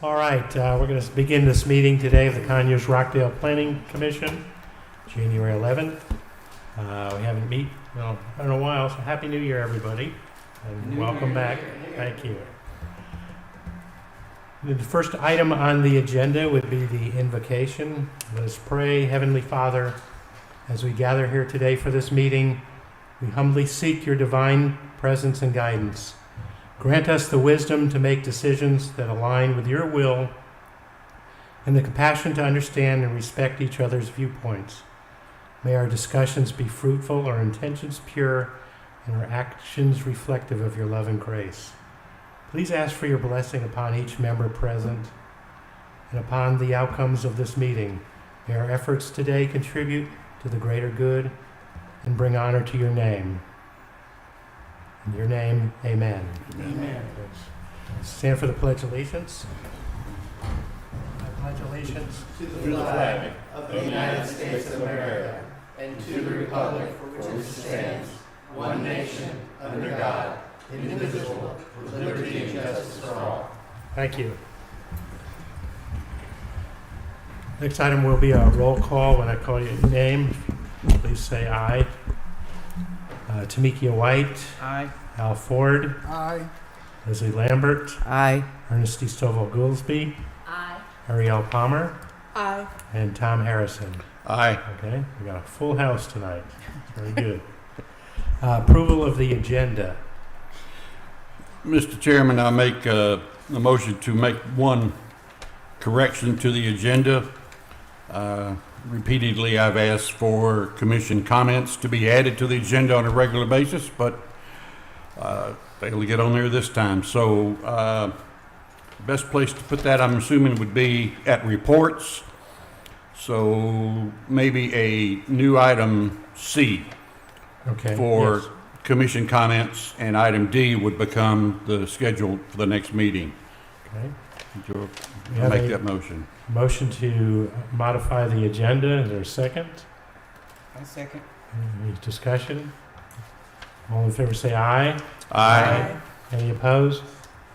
All right, we're going to begin this meeting today of the Conyers Rockdale Planning Commission, January 11th. We haven't met in a while, so Happy New Year, everybody, and welcome back. Thank you. The first item on the agenda would be the invocation. Let us pray. Heavenly Father, as we gather here today for this meeting, we humbly seek your divine presence and guidance. Grant us the wisdom to make decisions that align with your will and the compassion to understand and respect each other's viewpoints. May our discussions be fruitful, our intentions pure, and our actions reflective of your love and grace. Please ask for your blessing upon each member present and upon the outcomes of this meeting. May our efforts today contribute to the greater good and bring honor to your name. In your name, amen. Amen. Stand for the Pledge of Allegiance. I pledge allegiance to the flag of the United States of America and to the republic for which it stands, one nation, under God, indivisible, with liberty and justice for all. Thank you. Next item will be a roll call. When I call your name, please say aye. Tamikia White. Aye. Al Ford. Aye. Leslie Lambert. Aye. Ernesty Stovall Goolsby. Aye. Ariel Palmer. Aye. And Tom Harrison. Aye. Okay, we got a full house tonight. Very good. Approval of the agenda. Mr. Chairman, I make a motion to make one correction to the agenda. Repeatedly, I've asked for commission comments to be added to the agenda on a regular basis, but failed to get on there this time. So, best place to put that, I'm assuming, would be at reports. So maybe a new item C for yes. commission comments, and item D would become the schedule for the next meeting. Okay. I'll make that motion. Motion to modify the agenda. Is there a second? I second. Any discussion? All in favor say aye. Aye. Any opposed?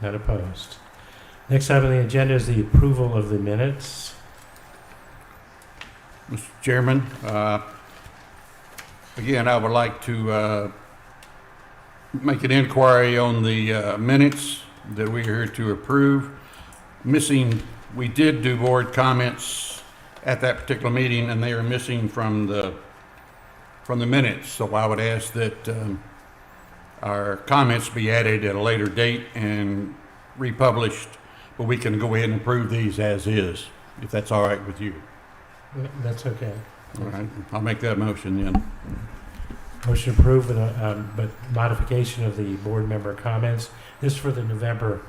None opposed. Next item on the agenda is the approval of the minutes. Mr. Chairman, again, I would like to make an inquiry on the minutes that we are here to approve. We did do board comments at that particular meeting, and they are missing from the minutes. So I would ask that our comments be added at a later date and republished, but we can go ahead and approve these as is, if that's all right with you. That's okay. All right, I'll make that motion then. Motion approved, but modification of the board member comments. This is for the November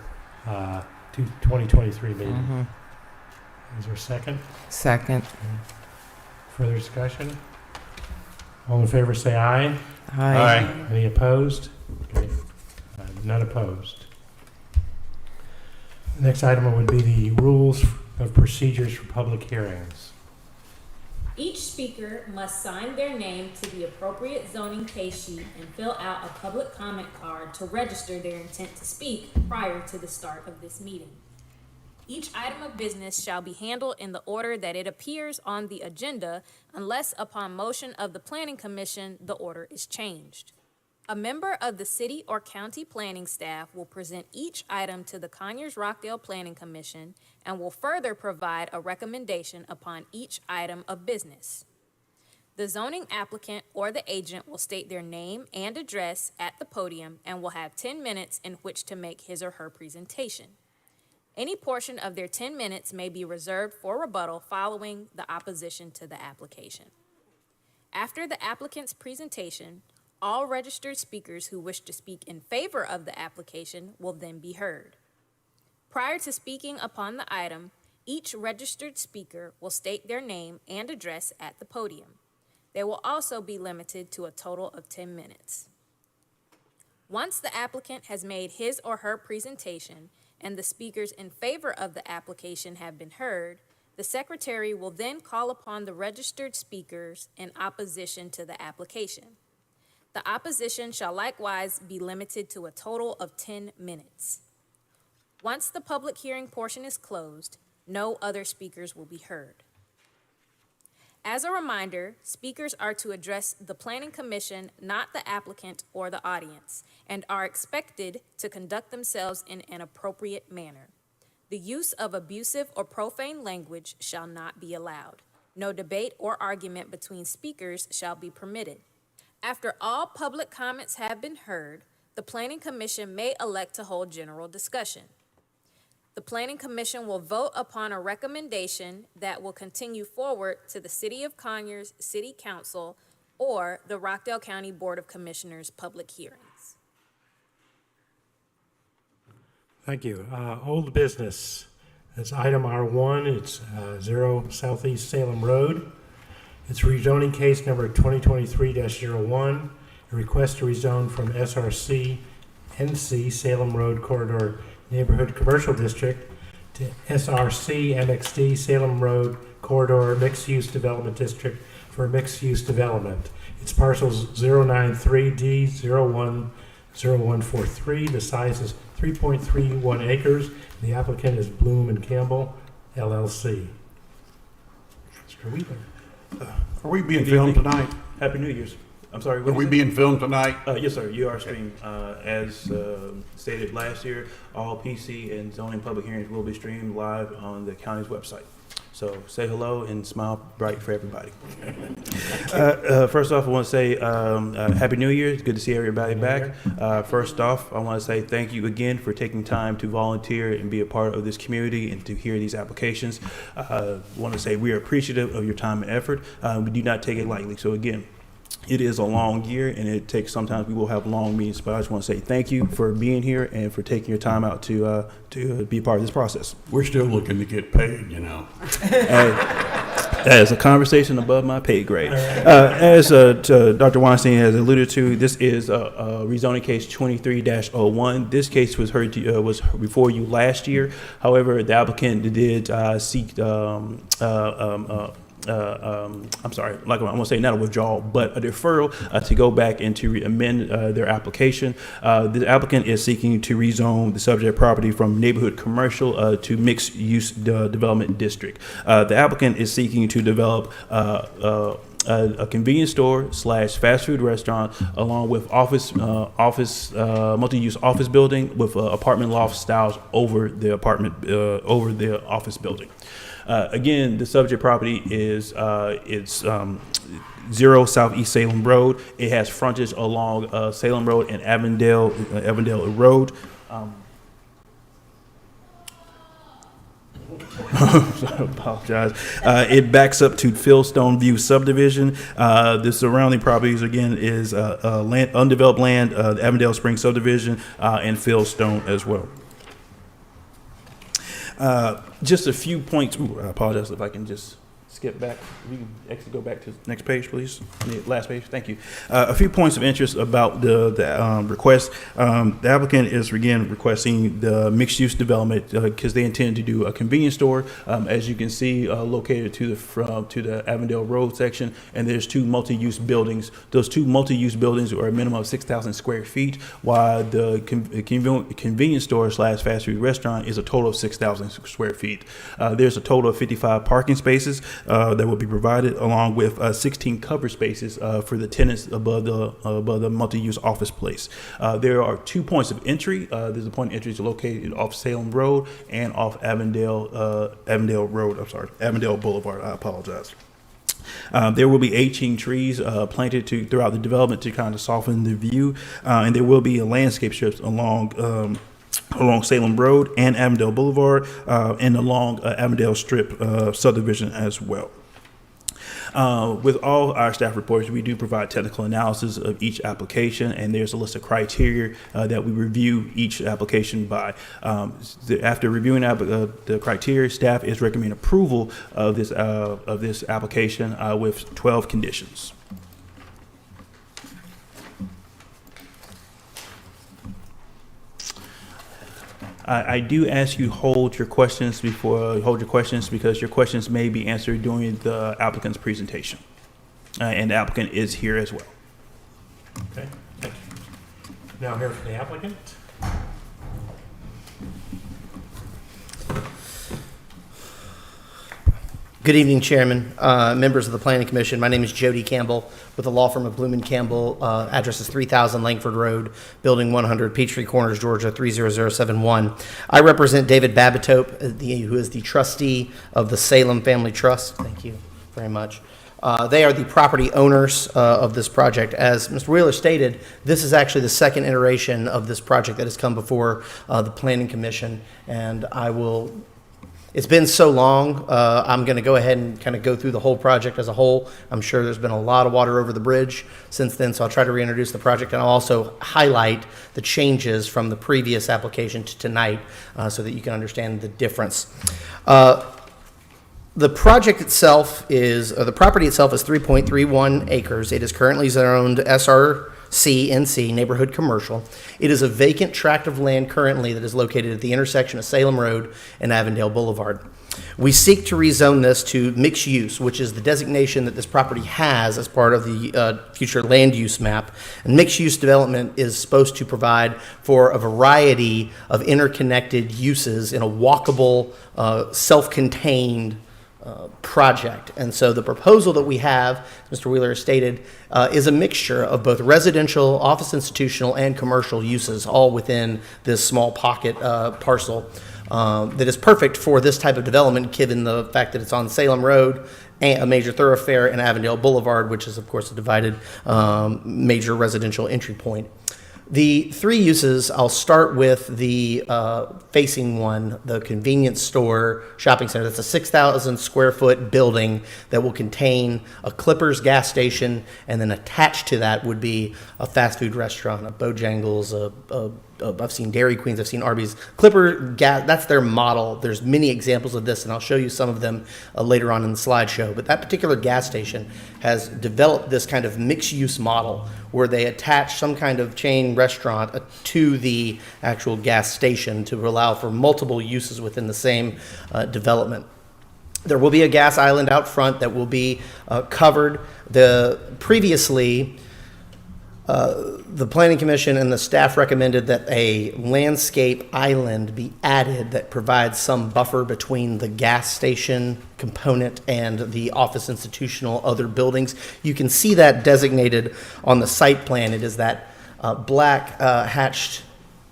2023 meeting. Mm-hmm. Is there a second? Second. Further discussion? All in favor say aye. Aye. Any opposed? Okay. None opposed. Next item would be the rules of procedures for public hearings. Each speaker must sign their name to the appropriate zoning case sheet and fill out a public comment card to register their intent to speak prior to the start of this meeting. Each item of business shall be handled in the order that it appears on the agenda unless upon motion of the Planning Commission the order is changed. A member of the city or county planning staff will present each item to the Conyers Rockdale Planning Commission and will further provide a recommendation upon each item of business. The zoning applicant or the agent will state their name and address at the podium and will have 10 minutes in which to make his or her presentation. Any portion of their 10 minutes may be reserved for rebuttal following the opposition to the application. After the applicant's presentation, all registered speakers who wish to speak in favor of the application will then be heard. Prior to speaking upon the item, each registered speaker will state their name and address at the podium. They will also be limited to a total of 10 minutes. Once the applicant has made his or her presentation and the speakers in favor of the application have been heard, the secretary will then call upon the registered speakers in opposition to the application. The opposition shall likewise be limited to a total of 10 minutes. Once the public hearing portion is closed, no other speakers will be heard. As a reminder, speakers are to address the Planning Commission, not the applicant or the audience, and are expected to conduct themselves in an appropriate manner. The use of abusive or profane language shall not be allowed. No debate or argument between speakers shall be permitted. After all public comments have been heard, the Planning Commission may elect to hold general discussion. The Planning Commission will vote upon a recommendation that will continue forward to the City of Conyers City Council or the Rockdale County Board of Commissioners public hearings. Thank you. Old business. That's item R1. It's 0 Southeast Salem Road. It's rezoning case number 2023-01. A request to rezone from SRC NC Salem Road Corridor Neighborhood Commercial District to SRC MXD Salem Road Corridor Mixed Use Development District for mixed use development. It's parcels 093D010143. The size is 3.31 acres. The applicant is Bloom and Campbell, LLC. Mr. Wheeler. Are we being filmed tonight? Happy New Year's. I'm sorry. Are we being filmed tonight? Yes, sir. You are streamed. As stated last year, all PC and zoning public hearings will be streamed live on the county's website. So say hello and smile bright for everybody. First off, I want to say Happy New Year. It's good to see everybody back. First off, I want to say thank you again for taking time to volunteer and be a part of this community and to hear these applications. I want to say we are appreciative of your time and effort. We do not take it lightly. So again, it is a long year, and it takes, sometimes we will have long meetings, but I just want to say thank you for being here and for taking your time out to be a part of this process. We're still looking to get paid, you know. As a conversation above my pay grade. As Dr. Weinstein has alluded to, this is a rezoning case 23-01. This case was heard was before you last year. However, the applicant did seek I'm sorry, like I'm going to say not a withdrawal, but a deferral to go back and to amend their application. The applicant is seeking to rezone the subject property from neighborhood commercial to mixed use development district. The applicant is seeking to develop a convenience store / fast food restaurant along with multi-use office building with apartment loft styles over the office building. Again, the subject property is 0 Southeast Salem Road. It has frontage along Salem Road and Avondale Road. I apologize. It backs up to Fieldstone View subdivision. The surrounding properties again is undeveloped land, the Avondale Springs subdivision, and Fieldstone as well. Just a few points. I apologize if I can just skip back. We can actually go back to the next page, please. The last page. Thank you. A few points of interest about the request. The applicant is again requesting the mixed-use development because they intend to do a convenience store, as you can see, located to the Avondale Road section. And there's two multi-use buildings. Those two multi-use buildings are a minimum of 6,000 square feet, while the convenience store / fast food restaurant is a total of 6,000 square feet. There's a total of 55 parking spaces that will be provided, along with 16 cover spaces for the tenants above the multi-use office place. There are 2 points of entry. There's a point of entry located off Salem Road and off Avondale Boulevard. I apologize. There will be 18 trees planted throughout the development to kind of soften the view, and there will be landscape strips along Salem Road and Avondale Boulevard, and along Avondale Strip subdivision as well. With all our staff reports, we do provide technical analysis of each application, and there's a list of criteria that we review each application by. After reviewing the criteria, staff is recommending approval of this application with 12 conditions. I do ask you hold your questions because your questions may be answered during the applicant's presentation. And the applicant is here as well. Okay, thank you. Now here for the applicant. Good evening, Chairman, members of the Planning Commission. My name is Jody Campbell with the law firm of Bloom and Campbell. Address is 3000 Langford Road, Building 100, Peachtree Corners, Georgia 30071. I represent David Babitope, who is the trustee of the Salem Family Trust. Thank you very much. They are the property owners of this project. As Mr. Wheeler stated, this is actually the second iteration of this project that has come before the Planning Commission, and it's been so long, I'm going to go ahead and kind of go through the whole project as a whole. I'm sure there's been a lot of water over the bridge since then, so I'll try to reintroduce the project, and I'll also highlight the changes from the previous application to tonight so that you can understand the difference. The project itself the property itself is 3.31 acres. It is currently zoned SRC NC, Neighborhood Commercial. It is a vacant tract of land currently that is located at the intersection of Salem Road and Avondale Boulevard. We seek to rezone this to mixed use, which is the designation that this property has as part of the future land use map. And mixed use development is supposed to provide for a variety of interconnected uses in a walkable, self-contained project. And so the proposal that we have, Mr. Wheeler has stated, is a mixture of both residential, office institutional, and commercial uses, all within this small pocket parcel that is perfect for this type of development, given the fact that it's on Salem Road, a major thoroughfare, and Avondale Boulevard, which is, of course, a divided major residential entry point. The three uses, I'll start with the facing one, the convenience store shopping center. That's a 6,000 square foot building that will contain a Clippers gas station, and then attached to that would be a fast food restaurant, a Bojangles, I've seen Dairy Queens, I've seen Arby's. Clipper gas, that's their model. There's many examples of this, and I'll show you some of them later on in the slideshow. But that particular gas station has developed this kind of mixed-use model where they attach some kind of chain restaurant to the actual gas station to allow for multiple uses within the same development. There will be a gas island out front that will be covered. Previously, the Planning Commission and the staff recommended that a landscape island be added that provides some buffer between the gas station component and the office institutional other buildings. You can see that designated on the site plan. It is that black hatched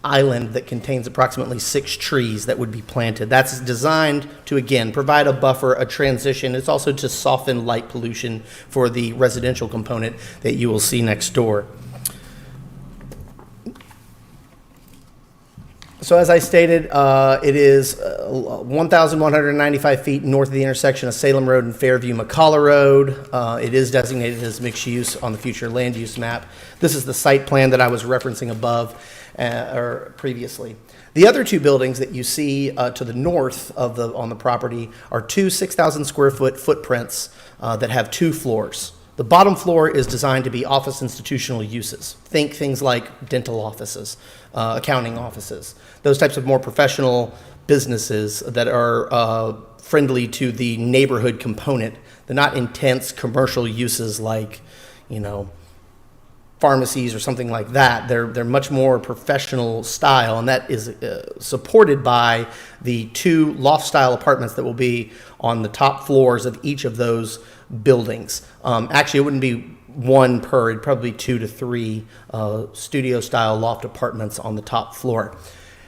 island that contains approximately 6 trees that would be planted. That's designed to, again, provide a buffer, a transition. It's also to soften light pollution for the residential component that you will see next door. So as I stated, it is 1,195 feet north of the intersection of Salem Road and Fairview McCullough Road. It is designated as mixed use on the future land use map. This is the site plan that I was referencing above or previously. The other two buildings that you see to the north of on the property are two 6,000 square foot footprints that have 2 floors. The bottom floor is designed to be office institutional uses. Think things like dental offices, accounting offices, those types of more professional businesses that are friendly to the neighborhood component. They're not intense commercial uses like, pharmacies or something like that. They're much more professional style, and that is supported by the 2 loft-style apartments that will be on the top floors of each of those buildings. Actually, it wouldn't be 1 per, it'd probably be 2 to 3 studio-style loft apartments on the top floor.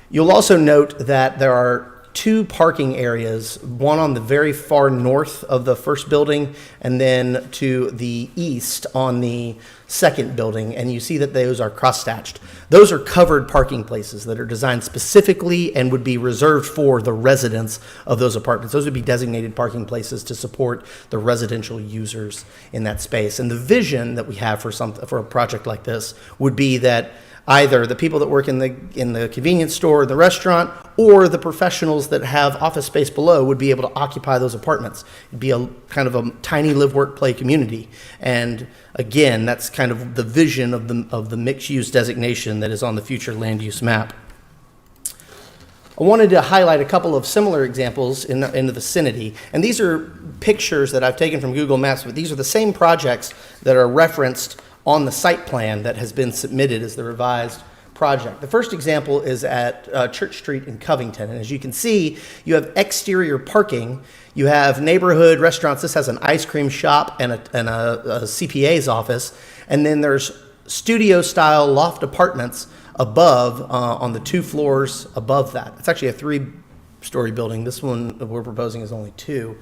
You'll also note that there are 2 parking areas, one on the very far north of the first building and then to the east on the second building, and you see that those are cross-hatched. Those are covered parking places that are designed specifically and would be reserved for the residents of those apartments. Those would be designated parking places to support the residential users in that space. And the vision that we have for a project like this would be that either the people that work in the convenience store or the restaurant, or the professionals that have office space below would be able to occupy those apartments. It'd be a kind of a tiny live, work, play community. And again, that's kind of the vision of the mixed-use designation that is on the future land use map. I wanted to highlight a couple of similar examples in the vicinity. And these are pictures that I've taken from Google Maps, but these are the same projects that are referenced on the site plan that has been submitted as the revised project. The first example is at Church Street in Covington. And as you can see, you have exterior parking. You have neighborhood restaurants. This has an ice cream shop and a CPA's office. And then there's studio-style loft apartments above, on the 2 floors above that. It's actually a 3-story building. This one that we're proposing is only 2.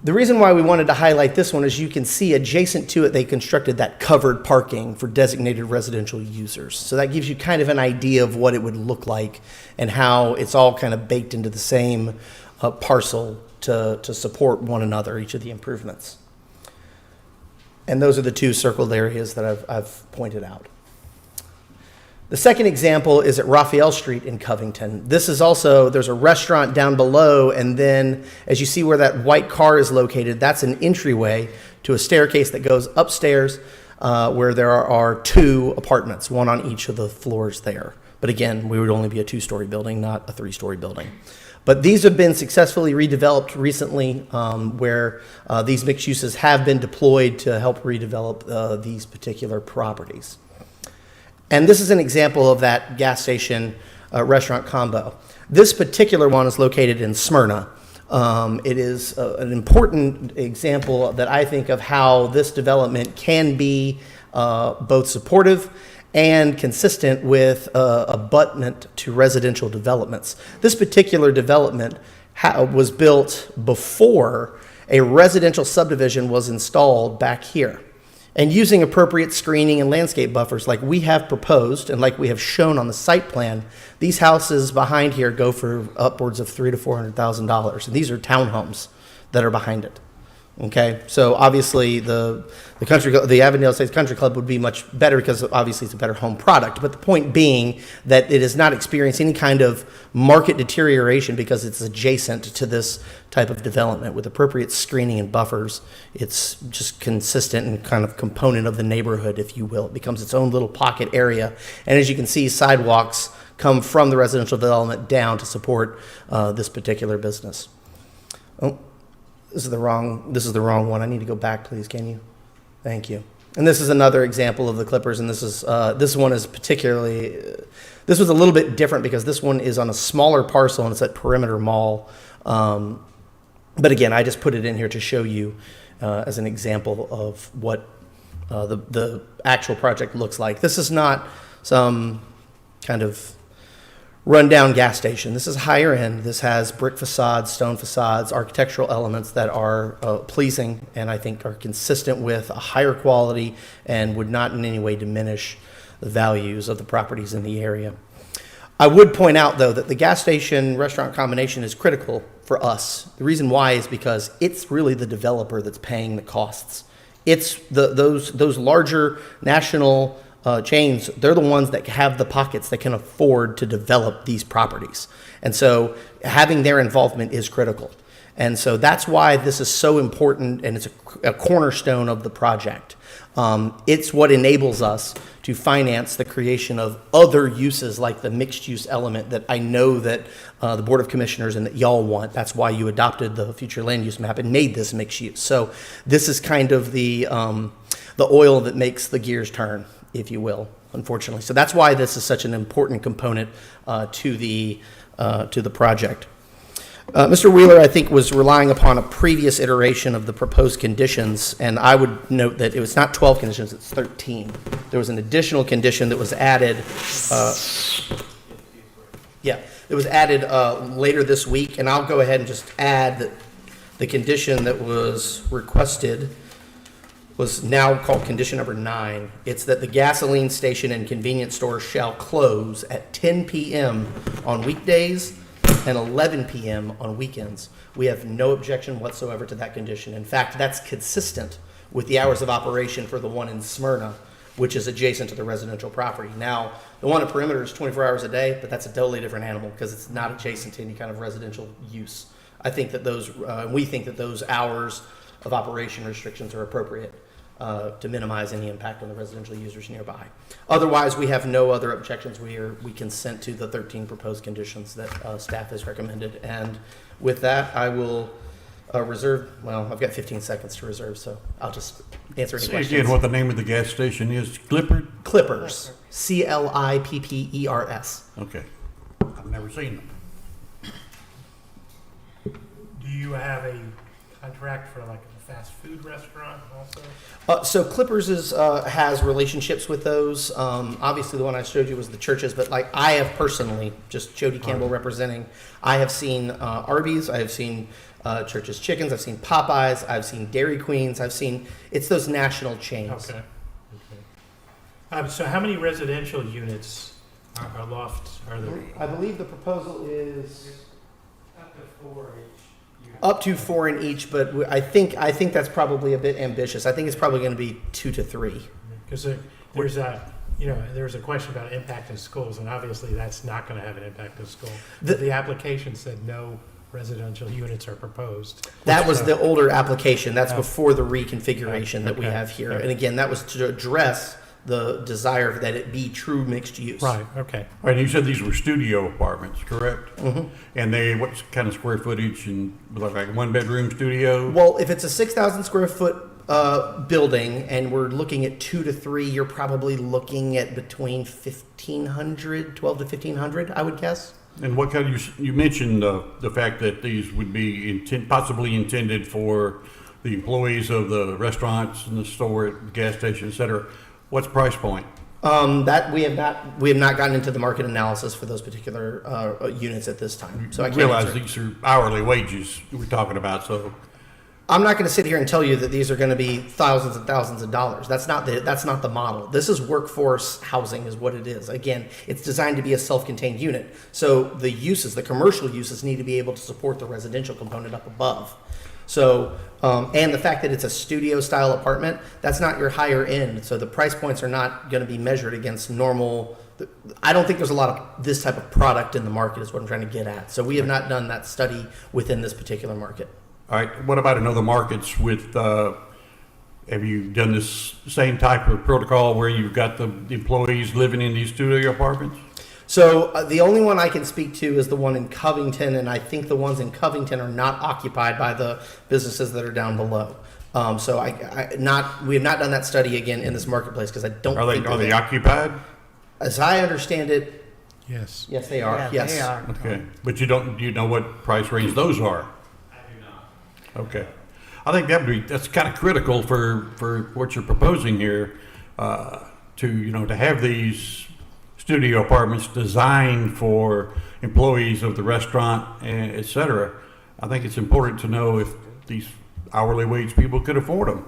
The reason why we wanted to highlight this one is you can see adjacent to it, they constructed that covered parking for designated residential users. So that gives you kind of an idea of what it would look like and how it's all kind of baked into the same parcel to support one another, each of the improvements. And those are the 2 circled areas that I've pointed out. The second example is at Rockdale Street in Covington. This is also, there's a restaurant down below, and then as you see where that white car is located, that's an entryway to a staircase that goes upstairs where there are 2 apartments, one on each of the floors there. But again, we would only be a 2-story building, not a 3-story building. But these have been successfully redeveloped recently where these mixed uses have been deployed to help redevelop these particular properties. And this is an example of that gas station restaurant combo. This particular one is located in Smyrna. It is an important example that I think of how this development can be both supportive and consistent with abutment to residential developments. This particular development was built before a residential subdivision was installed back here. And using appropriate screening and landscape buffers like we have proposed and like we have shown on the site plan, these houses behind here go for upwards of $300,000 to $400,000. And these are townhomes that are behind it. Okay, so obviously the Avondale Estates Country Club would be much better because obviously it's a better home product. But the point being that it has not experienced any kind of market deterioration because it's adjacent to this type of development with appropriate screening and buffers. It's just consistent and kind of component of the neighborhood, if you will. It becomes its own little pocket area. And as you can see, sidewalks come from the residential development down to support this particular business. Oh. This is the wrong one. I need to go back, please. Can you? Thank you. And this is another example of the Clippers. And this one is particularly. This was a little bit different because this one is on a smaller parcel and it's at Perimeter Mall. But again, I just put it in here to show you as an example of what the actual project looks like. This is not some kind of rundown gas station. This is higher end. This has brick facades, stone facades, architectural elements that are pleasing and I think are consistent with a higher quality and would not in any way diminish the values of the properties in the area. I would point out, though, that the gas station restaurant combination is critical for us. The reason why is because it's really the developer that's paying the costs. It's those larger national chains, they're the ones that have the pockets that can afford to develop these properties. And so having their involvement is critical. And so that's why this is so important and it's a cornerstone of the project. It's what enables us to finance the creation of other uses like the mixed use element that I know that the Board of Commissioners and that y'all want. That's why you adopted the future land use map and made this mixed use. So this is kind of the oil that makes the gears turn, if you will, unfortunately. So that's why this is such an important component to the project. Mr. Wheeler, I think, was relying upon a previous iteration of the proposed conditions, and I would note that it was not 12 conditions, it's 13. There was an additional condition that was added, it was added later this week, and I'll go ahead and just add that the condition that was requested was now called condition number 9. It's that the gasoline station and convenience store shall close at 10 p.m. on weekdays and 11 p.m. on weekends. We have no objection whatsoever to that condition. In fact, that's consistent with the hours of operation for the one in Smyrna, which is adjacent to the residential property. Now, the one at Perimeter is 24 hours a day, but that's a totally different animal because it's not adjacent to any kind of residential use. I think that we think that those hours of operation restrictions are appropriate to minimize any impact on the residential users nearby. Otherwise, we have no other objections. We consent to the 13 proposed conditions that staff has recommended. And with that, I will Reserve, well, I've got 15 seconds to reserve, so I'll just answer any Say questions. again what the name of the gas station is. Clippard? Clippers. Clippers. Okay. I've never seen them. Do you have a contract for like a fast food restaurant also? So Clippers has relationships with those. Obviously, the one I showed you was the churches, but like I have personally, just Jody Campbell representing, I have seen Arby's, I have seen Church's Chickens, I've seen Popeyes, I've seen Dairy Queens, it's those national chains. Okay. So how many residential units are lofts are there? I believe the proposal is Up to 4 each. up to 4 in each, but I think that's probably a bit ambitious. I think it's probably going to be 2 to 3. Because there's a question about impact in schools, and obviously that's not going to have an impact in school. The application said no residential units are proposed. That was So- the older application. That's Oh. before the reconfiguration that we Okay. have here. Okay. And again, that was to address the desire that it be true mixed use. Right, okay. All right, you said these were studio apartments, correct? Mhm. And what kind of square footage and like one bedroom studio? Well, if it's a 6,000 square foot building and we're looking at 2 to 3, you're probably looking at between 12 to 1,500, I would guess. And what kind of, you mentioned the fact that these would be possibly intended for the employees of the restaurants and the store, the gas station, et cetera. What's the price point? That we have not gotten into the market analysis for those particular units at this time. So I can't realize answer. these are hourly wages we're talking about, so I'm not going to sit here and tell you that these are going to be thousands and thousands of dollars. That's not the model. This is workforce housing is what it is. Again, it's designed to be a self-contained unit. So the commercial uses need to be able to support the residential component up above. So, and the fact that it's a studio style apartment, that's not your higher end. So the price points are not going to be measured against normal. I don't think there's a lot of this type of product in the market is what I'm trying to get at. So we have not done that study within this particular market. all right, what about in other markets with, have you done this same type of protocol where you've got the employees living in these studio apartments? So the only one I can speak to is the one in Covington, and I think the ones in Covington are not occupied by the businesses that are down below. So we have not done that study again in this marketplace because I don't think Are they they're- occupied? As I understand it, Yes. yes, they are. Yeah, Yes. they are. Okay, but do you know what price range those are? I do not. Okay. I think that's kind of critical for what you're proposing here, to have these studio apartments designed for employees of the restaurant, et cetera. I think it's important to know if these hourly wage people could afford them.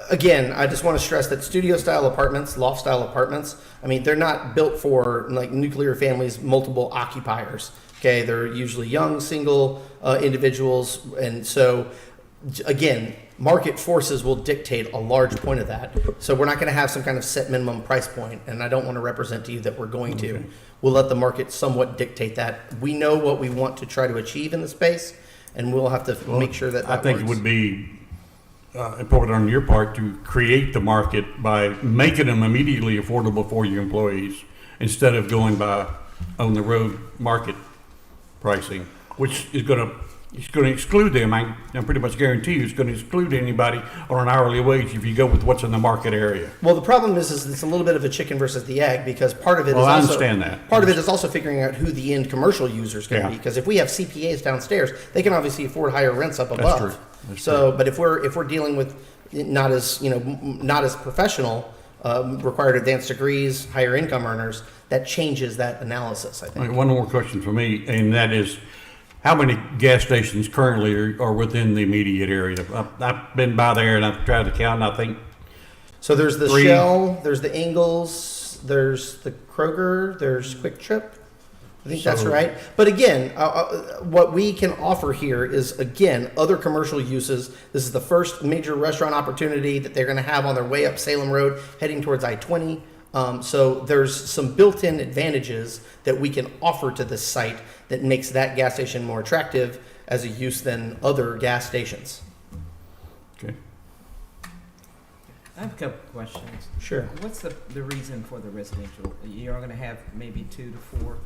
Again, I just want to stress that studio style apartments, loft style apartments, I mean, they're not built for like nuclear families, multiple occupiers. Okay, they're usually young, single individuals, and so again, market forces will dictate a large point of that. So we're not going to have some kind of set minimum price point, and I don't want to represent to you that we're going to. Okay. We'll let the market somewhat dictate that. We know what we want to try to achieve in the space, and we'll have to make sure that I think works. it would be important on your part to create the market by making them immediately affordable for your employees instead of going by on the road market pricing, which is going to exclude them. I pretty much guarantee you it's going to exclude anybody on an hourly wage if you go with what's in the market area. Well, the problem is it's a little bit of a chicken versus the egg because part of it Well, is I also understand that. part of it is also figuring out who the end commercial user is going to Yeah. be. Because if we have CPAs downstairs, they can obviously afford higher rents up above. true. That's so, but if we're dealing with not as professional, required advanced degrees, higher income earners, that changes that analysis. I All think. right, one more question for me, and that is, how many gas stations currently are within the immediate area? I've been by there and I've tried to count, and I think So there's the 3. Shell, there's the Ingles, there's the Kroger, there's Quick Trip. I think that's So- right. But again, what we can offer here is, again, other commercial uses. This is the first major restaurant opportunity that they're going to have on their way up Salem Road, heading towards I-20. So there's some built-in advantages that we can offer to this site that makes that gas station more attractive as a use than other gas stations. okay. I have a couple questions. Sure. What's the reason for the residential? You're going to have maybe 2 to 4?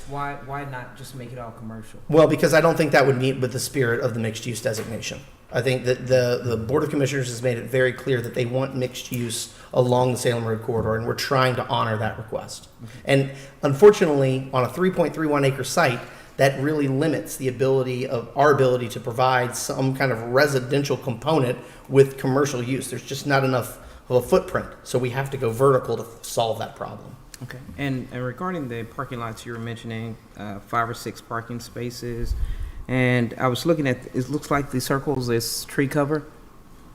Why not just make it all commercial? Well, because I don't think that would meet with the spirit of the mixed-use designation. I think that the Board of Commissioners has made it very clear that they want mixed use along the Salem Road corridor, and we're trying to honor that request. And unfortunately, on a 3.31 acre site, that really limits the ability of our ability to provide some kind of residential component with commercial use. There's just not enough of a footprint, so we have to go vertical to solve that problem. Okay. And regarding the parking lots you were mentioning, 5 or 6 parking spaces, and I was looking at, it looks like the circles is tree cover.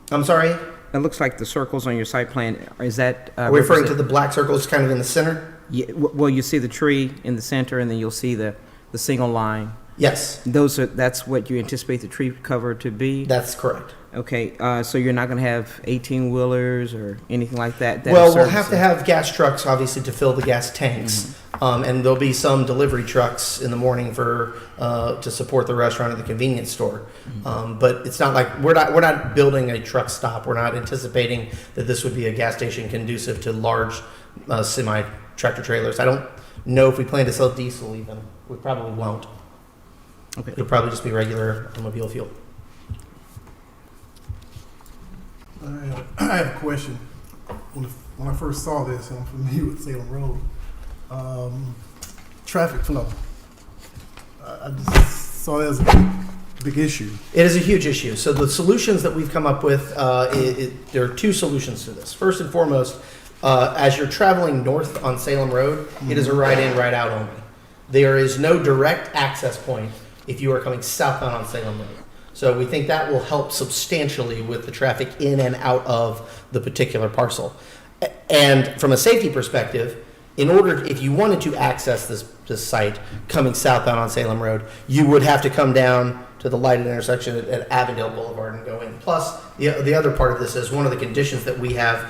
I'm sorry, It looks like the circles on your site plan, is that? are we referring to the black circles kind of in the center? Yeah, well, you see the tree in the center, and then you'll see the single line. Yes, That's what you anticipate the tree cover to be? that's correct. Okay, so you're not gonna have 18-wheelers or anything like that? Well, we'll have to have gas trucks, obviously, to fill the gas tanks. And there'll be some delivery trucks in the morning for, to support the restaurant and the convenience store. But it's not like, we're not building a truck stop. We're not anticipating that this would be a gas station conducive to large, semi-tractor trailers. I don't know if we plan to sell diesel even. We probably won't. Okay. It'll probably just be regular automobile fuel. I have a question. When I first saw this, and I'm familiar with Salem Road, traffic flow. I just saw that as a big issue. It is a huge issue. So the solutions that we've come up with, there are 2 solutions to this. First and foremost, as you're traveling north on Salem Road, it is a right in, right out only. There is no direct access point if you are coming southbound on Salem Road. So we think that will help substantially with the traffic in and out of the particular parcel. And from a safety perspective, in order, if you wanted to access this site coming southbound on Salem Road, you would have to come down to the lighted intersection at Avondale Boulevard and go in. Plus, the other part of this is one of the conditions that we have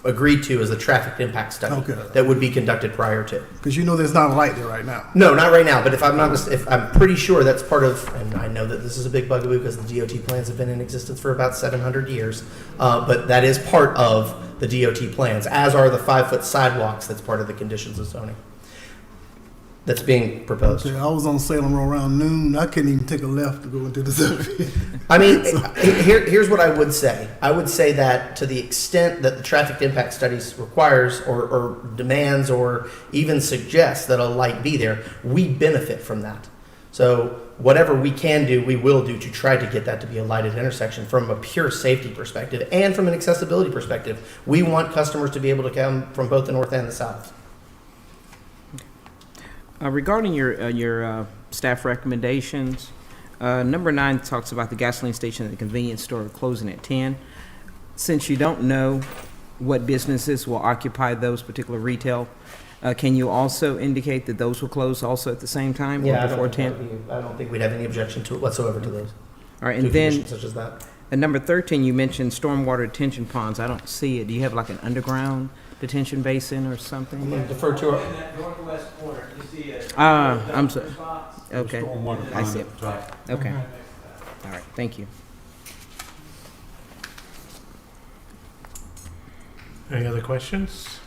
agreed to is a traffic impact study that would be conducted prior to. Because you know there's not a light there right now. No, not right now, but if I'm pretty sure that's part of, and I know that this is a big bugaboo because the DOT plans have been in existence for about 700 years, but that is part of the DOT plans, as are the 5-foot sidewalks that's part of the conditions of zoning that's being proposed. Okay, I was on Salem Road around noon. I couldn't even take a left to go into the subdivision. I mean, here's what I would say. I would say that to the extent that the traffic impact studies requires or demands or even suggests that a light be there, we benefit from that. So whatever we can do, we will do to try to get that to be a lighted intersection from a pure safety perspective and from an accessibility perspective. We want customers to be able to come from both the north and the south. Regarding your staff recommendations, number 9 talks about the gasoline station and the convenience store closing at 10. Since you don't know what businesses will occupy those particular retail, can you also indicate that those will close also at the same time or before 10? I don't think we'd have any objection to it whatsoever to those. All right, to and then conditions such as that. at number 13, you mentioned stormwater detention ponds. I don't see it. Do you have like an underground detention basin or something? I'm going to defer to our, In that northwest corner, you see a. I'm sorry. Spots. Okay, Stormwater I pond see at it. the top. Okay. All right, thank you. Any other questions?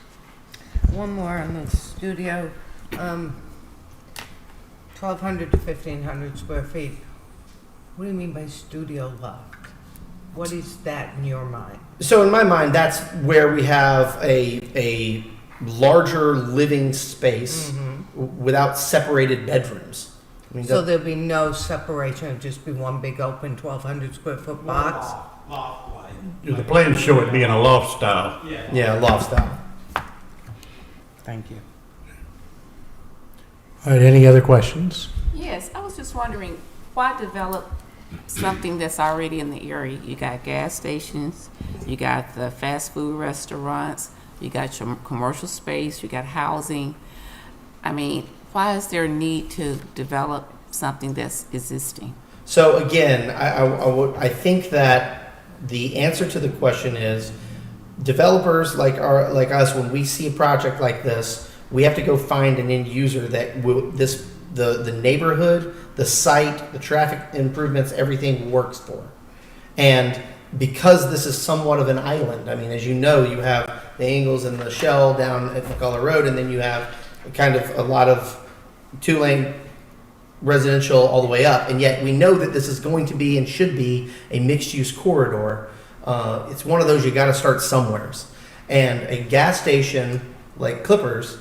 One more on the studio, 1,200 to 1,500 square feet. What do you mean by studio loft? What is that in your mind? so in my mind, that's where we have a larger living space without separated bedrooms. I mean, So there'll be no separation, it'll just be one big open 1,200 square foot box? The plans show it being a loft style. yeah, loft style. Thank you. All right, any other questions? Yes, I was just wondering, why develop something that's already in the area? You got gas stations, you got the fast food restaurants, you got your commercial space, you got housing. I mean, why is there a need to develop something that's existing? So again, I think that the answer to the question is developers like us, when we see a project like this, we have to go find an end user that will the neighborhood, the site, the traffic improvements, everything works for. And because this is somewhat of an island, I mean, as you know, you have the Ingles and the Shell down at McCullough Road, and then you have kind of a lot of 2-lane residential all the way up, and yet we know that this is going to be and should be a mixed-use corridor. It's one of those you got to start somewheres. And a gas station like Clippers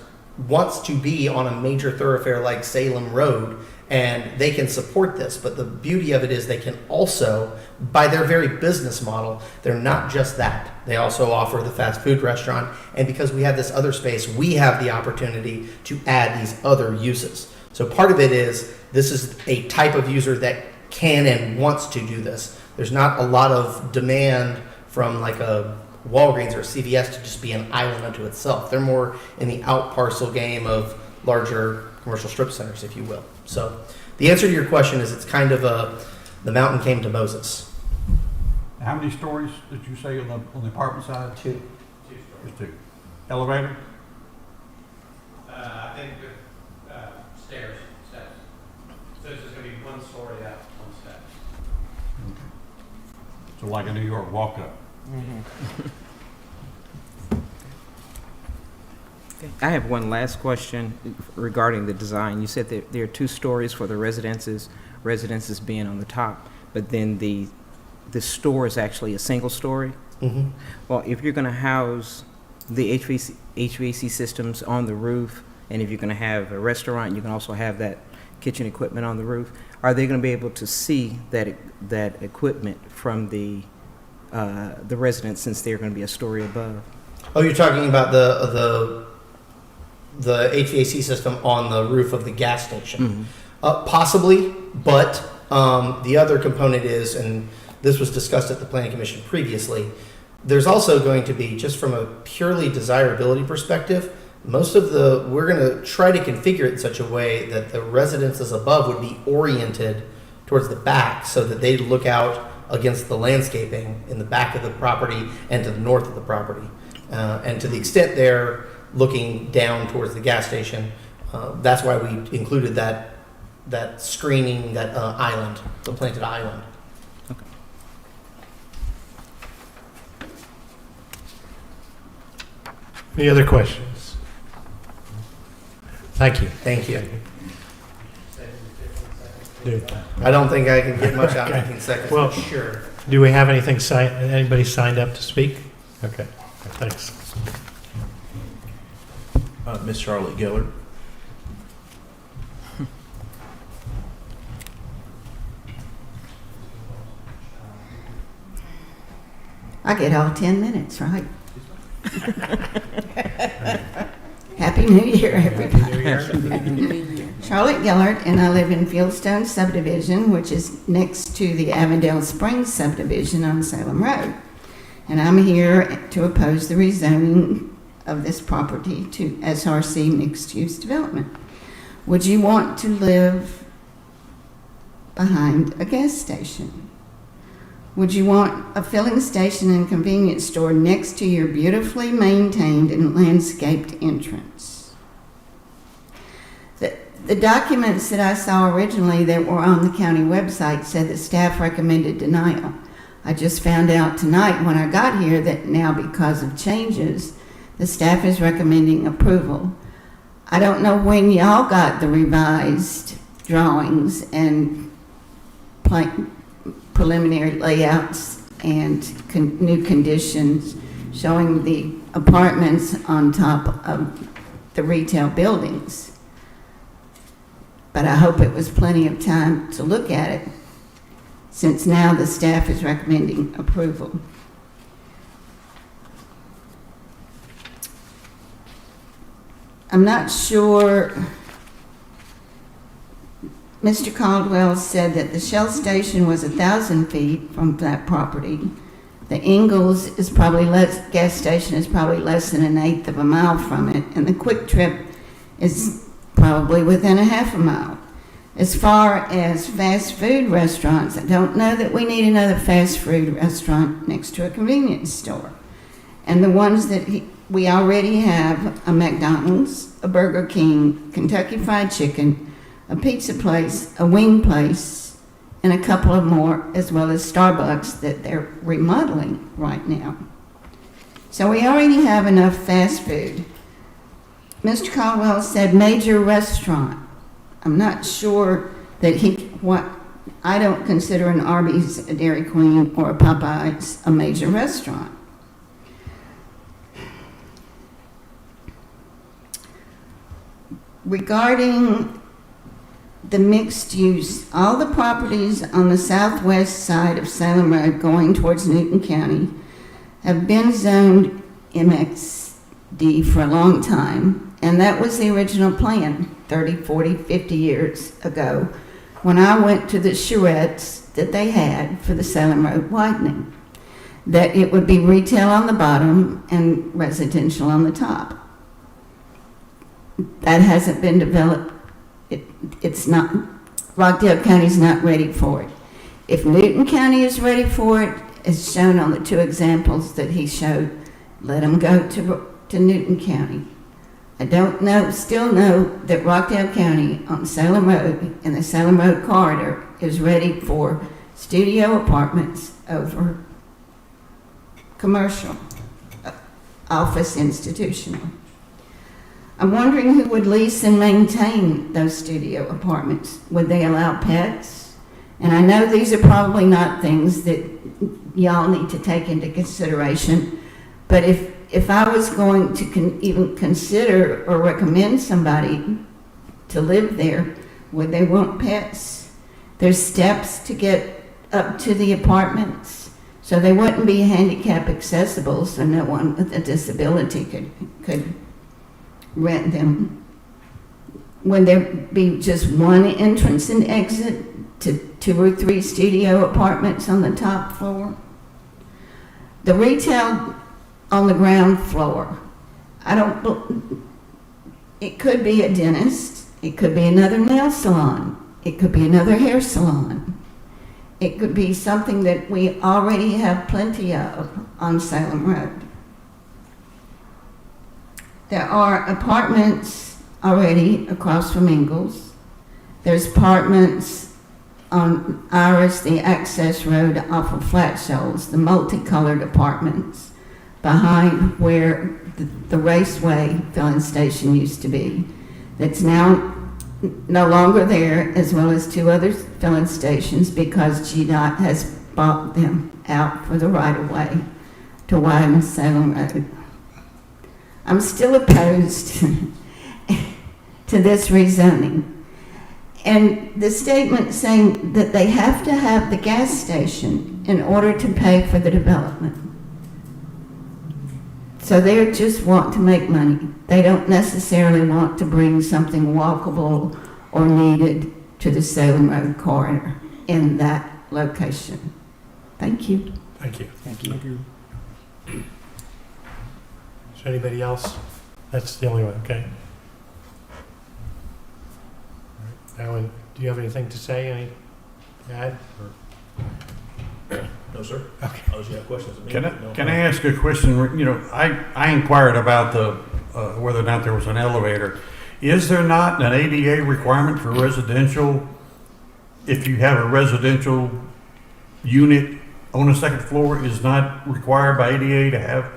wants to be on a major thoroughfare like Salem Road, and they can support this. But the beauty of it is they can also, by their very business model, they're not just that. They also offer the fast food restaurant, and because we have this other space, we have the opportunity to add these other uses. So part of it is this is a type of user that can and wants to do this. There's not a lot of demand from like a Walgreens or a CVS to just be an island unto itself. They're more in the out parcel game of larger commercial strip centers, if you will. So the answer to your question is it's kind of the mountain came to Moses. How many stories did you say on the apartment side? 2. Just 2. Elevator? I think stairs, steps. So this is going to be 1 story out on steps. So like a New York walk-up. I have one last question regarding the design. You said that there are 2 stories for the residences being on the top, but then the store is actually a single story. Mm-hmm. Well, if you're going to house the HVAC systems on the roof, and if you're going to have a restaurant, you can also have that kitchen equipment on the roof. Are they going to be able to see that equipment from the residents, since they're going to be a story above? Oh, you're talking about the HVAC system on the roof of the gas station. Mm-hmm. Possibly, but the other component is, and this was discussed at the Planning Commission previously, there's also going to be, just from a purely desirability perspective, we're going to try to configure it in such a way that the residences above would be oriented towards the back so that they look out against the landscaping in the back of the property and to the north of the property. And to the extent they're looking down towards the gas station, that's why we included that screening, that island, the planted island. Okay. Any other questions? Thank you. Thank you. Dude. I don't think I can get much out in Okay. 15 seconds. Well- for sure. Do we have anything anybody signed up to speak? Okay, thanks. Miss Charlotte Gillard. I get all 10 minutes, right? Happy New Year, everybody. Charlotte Gillard, and I live in Fieldstone subdivision, which is next to the Avondale Springs subdivision on Salem Road. And I'm here to oppose the rezoning of this property to SRC mixed-use development. Would you want to live behind a gas station? Would you want a filling station and convenience store next to your beautifully maintained and landscaped entrance? The documents that I saw originally that were on the county website said that staff recommended denial. I just found out tonight when I got here that now, because of changes, the staff is recommending approval. I don't know when y'all got the revised drawings and preliminary layouts and new conditions showing the apartments on top of the retail buildings. But I hope it was plenty of time to look at it, since now the staff is recommending approval. I'm not sure. Mr. Caldwell said that the Shell station was 1,000 feet from that property. The Ingalls is probably gas station is probably less than 1/8 of a mile from it, and the Quick Trip is probably within a half a mile. As far as fast food restaurants, I don't know that we need another fast food restaurant next to a convenience store. And the ones that we already have, a McDonald's, a Burger King, Kentucky Fried Chicken, a pizza place, a wing place, and a couple of more, as well as Starbucks that they're remodeling right now. So we already have enough fast food. Mr. Caldwell said major restaurant. I'm not sure that I don't consider an Arby's, a Dairy Queen, or a Popeyes a major restaurant. Regarding the mixed use, all the properties on the southwest side of Salem Road going towards Newton County have been zoned MXD for a long time, and that was the original plan 30, 40, 50 years ago when I went to the charrettes that they had for the Salem Road widening, that it would be retail on the bottom and residential on the top. That hasn't been developed. It's not, Rockdale County's not ready for it. If Newton County is ready for it, as shown on the two examples that he showed, let them go to Newton County. I still know that Rockdale County on Salem Road and the Salem Road corridor is ready for studio apartments over commercial, office, institutional. I'm wondering who would lease and maintain those studio apartments. Would they allow pets? And I know these are probably not things that y'all need to take into consideration, but if I was going to even consider or recommend somebody to live there, would they want pets? There's steps to get up to the apartments, so they wouldn't be handicap accessible, so no one with a disability could rent them. Would there be just one entrance and exit to 2 or 3 studio apartments on the top floor? The retail on the ground floor, it could be a dentist, it could be another nail salon, it could be another hair salon, it could be something that we already have plenty of on Salem Road. There are apartments already across from Ingalls. There's apartments on Iris, the access road off of Flat Shoals, the multicolored apartments behind where the Raceway filling station used to be. That's now no longer there, as well as 2 other filling stations because GDOT has bought them out for the right-of-way to widen Salem Road. I'm still opposed to this rezoning. And the statement saying that they have to have the gas station in order to pay for the development. So they just want to make money. They don't necessarily want to bring something walkable or needed to the Salem Road corridor in that location. Thank you. Thank you. Thank you. Is there anybody else? That's the only one, okay. All right. Alan, do you have anything to say, any add? No, sir. Okay. Unless you have questions. Can I ask a question? You know, I inquired about the whether or not there was an elevator. Is there not an ADA requirement for residential if you have a residential unit on the second floor is not required by ADA to have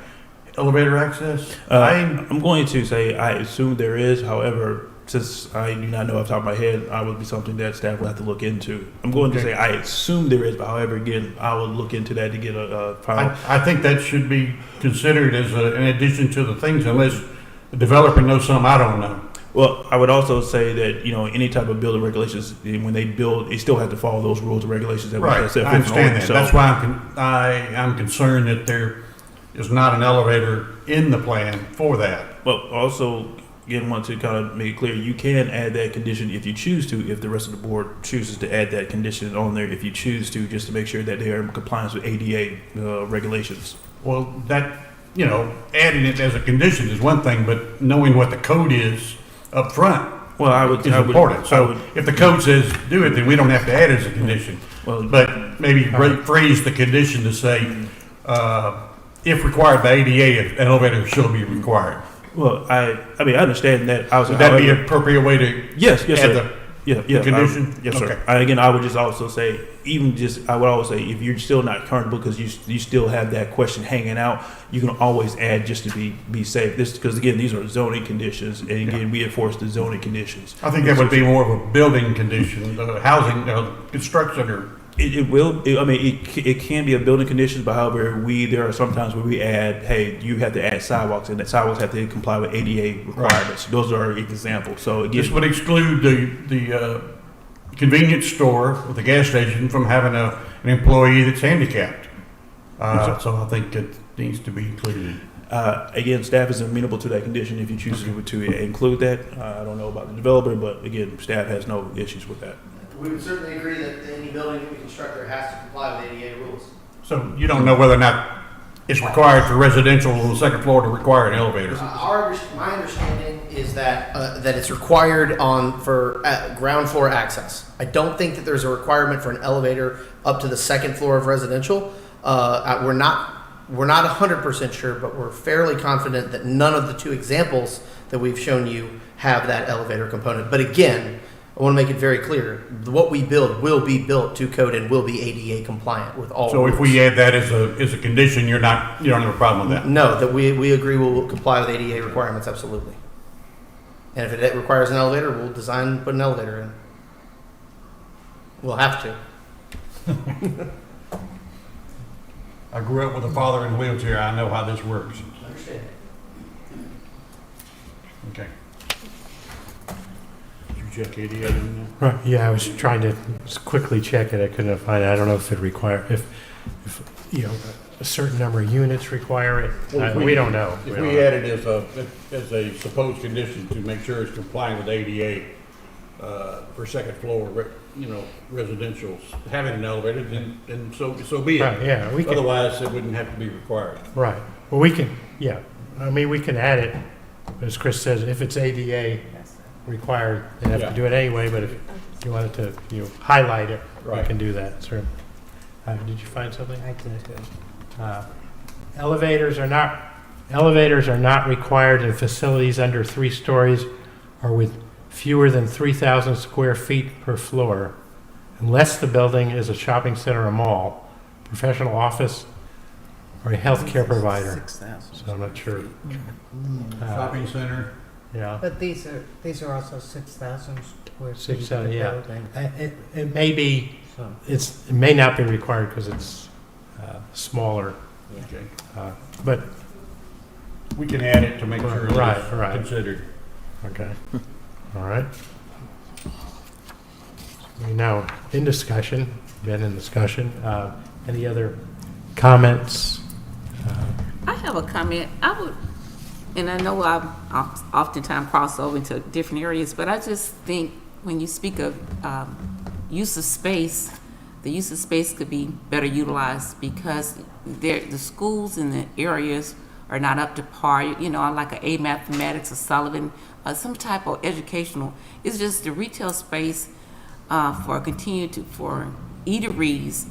elevator access? I'm going to say I assume there is. However, since I do not know off the top of my head, I would be something that staff will have to look into. I'm going to say I assume there is, but however, again, I will look into that to get a final. I think that should be considered as an addition to the things, unless the developer knows something I don't know. Well, I would also say that, you know, any type of building regulations, when they build, they still have to follow those rules and regulations that we Right, set I forth in the understand ordinance. that. That's why I'm concerned that there is not an elevator in the plan for that. Well, also, again, want to kind of make it clear, you can add that condition if you choose to, if the rest of the board chooses to add that condition on there, if you choose to, just to make sure that they are in compliance with ADA regulations. Well, that, you know, adding it as a condition is one thing, but knowing what the code is up front Well, is important. So if the code says do it, then we don't have to add it as a condition. Well, But maybe phrase the condition to say, if required by ADA, an elevator shall be required. well, I mean, I understand that. Would that be an appropriate way to Yes, add sir. Yeah, the condition? Yes, sir. Okay. Again, I would just also say, I would always say, if you're still not comfortable because you still have that question hanging out, you can always add just to be safe. This because again, these are zoning conditions, and again, we enforce the zoning conditions. I think that would be more of a building condition, housing, construction, or It will. It can be a building conditions, but however, there are sometimes where we add, hey, you have to add sidewalks, and that sidewalks have to comply with ADA requirements. Those are examples. So again, this would exclude the convenience store or the gas station from having an employee that's handicapped. So I think it needs to be included. again, staff is amenable to that condition if you choose to include that. I don't know about the developer, but again, staff has no issues with that. We would certainly agree that any building that we construct there has to comply with ADA rules. So you don't know whether or not it's required for residential on the second floor to require an elevator? My understanding is that that it's required for ground floor access. I don't think that there's a requirement for an elevator up to the second floor of residential. We're not 100% sure, but we're fairly confident that none of the two examples that we've shown you have that elevator component. But again, I want to make it very clear, what we build will be built to code and will be ADA compliant with all So rules. if we add that as a condition, you don't have a problem with that? No, that we agree we'll comply with ADA requirements, absolutely. And if it requires an elevator, we'll design and put an elevator in. We'll have to. I grew up with a father in a wheelchair. I know how this works. Understand. Okay. Did you check ADA on Right, yeah, I was trying to just quickly check it, I couldn't find it, I don't know if it if you know, a certain number of units require it, we don't know. that? If we add it as a supposed condition to make sure it's complying with ADA for second floor, residentials, having an elevator, then so be it. Right, yeah, we can, Otherwise, it wouldn't have to be required. right, well, we can, yeah, I mean, we can add it, as Chris says, if it's ADA required, they have to Yeah. do it anyway, but if you wanted to, highlight it, we Right. can do that, sir. Did you find something? I did. Elevators are not required in facilities under 3 stories or with fewer than 3,000 square feet per floor, unless the building is a shopping center or mall, professional office, or a healthcare provider. 6,000. So I'm not sure. Shopping center. Yeah. But these are also 6,000 square feet. 6,000, yeah. building, It may be, so. it may not be required because it's smaller, Okay. but, We can add it to make sure Right, it's right. considered. okay. All right. We now in discussion, been in discussion. Any other comments? I have a comment. And I know I oftentimes cross over into different areas, but I just think when you speak of use of space, the use of space could be better utilized because the schools in the areas are not up to par. Like a mathematics or Sullivan, some type of educational. It's just the retail space for eateries.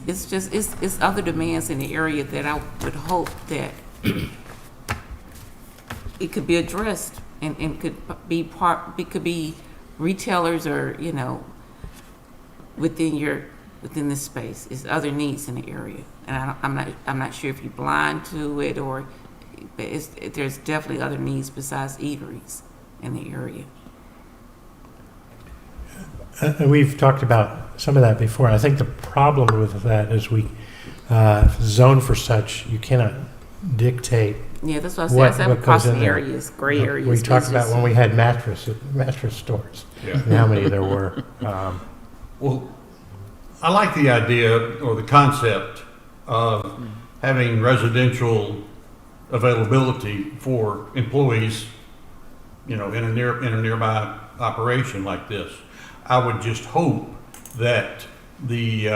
It's other demands in the area that I would hope that it could be addressed and could be retailers or within this space. It's other needs in the area, and I'm not sure if you're blind to it but there's definitely other needs besides eateries in the area. We've talked about some of that before. I think the problem with that is we zone for such, you cannot dictate. Yeah, that's what I said. What Across goes in the there. areas, gray areas. We talked about spaces. when we had mattress stores, Yeah. and how many there were. Well, I like the idea or the concept of having residential availability for employees, in a nearby operation like this. I would just hope that the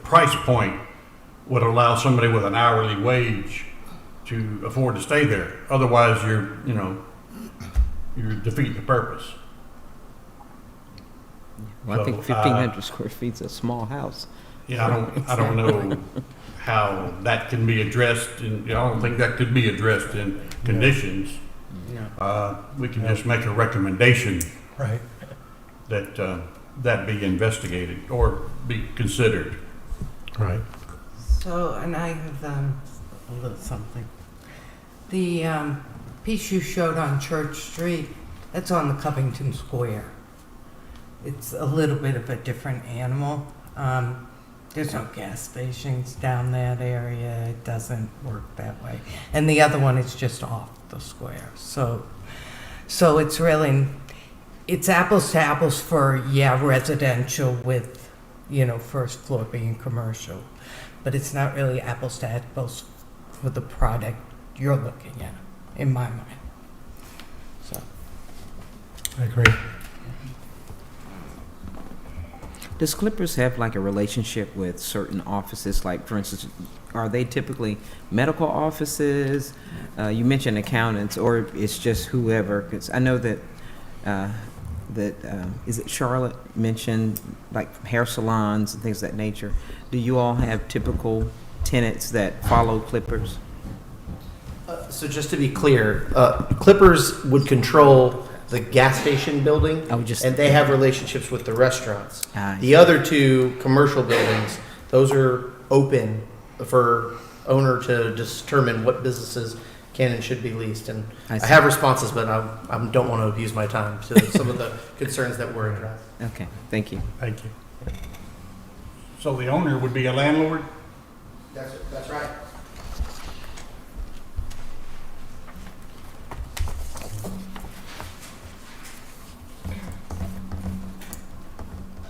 price point would allow somebody with an hourly wage to afford to stay there. Otherwise, you're defeating the purpose. Well, I think So, 1,500 square feet's a small house. Yeah, I don't know how that can be addressed, and I don't think that could be addressed in conditions. No. We can just make a recommendation Right. that that be investigated or be considered. Right. So, and I have a little something. The piece you showed on Church Street, that's on the Covington Square. It's a little bit of a different animal. There's no gas stations down that area. It doesn't work that way. And the other one is just off the square. So it's really, it's apples to apples for, yeah, residential with, first floor being commercial. But it's not really apples to apples for the product you're looking at, in my mind. So. I agree. Does Clippers have like a relationship with certain offices? Like, for instance, are they typically medical offices? You mentioned accountants, or it's just whoever? Because I know that is it Charlotte mentioned like hair salons and things of that nature. Do you all have typical tenants that follow Clippers? So just to be clear, Clippers would control the gas station building, and they have relationships with the restaurants. The other two commercial buildings, those are open for owner to determine what businesses can and should be leased. And I have responses, but I don't want to abuse my time to some of the concerns that were addressed. Okay, thank you. Thank you. So the owner would be a landlord? That's right.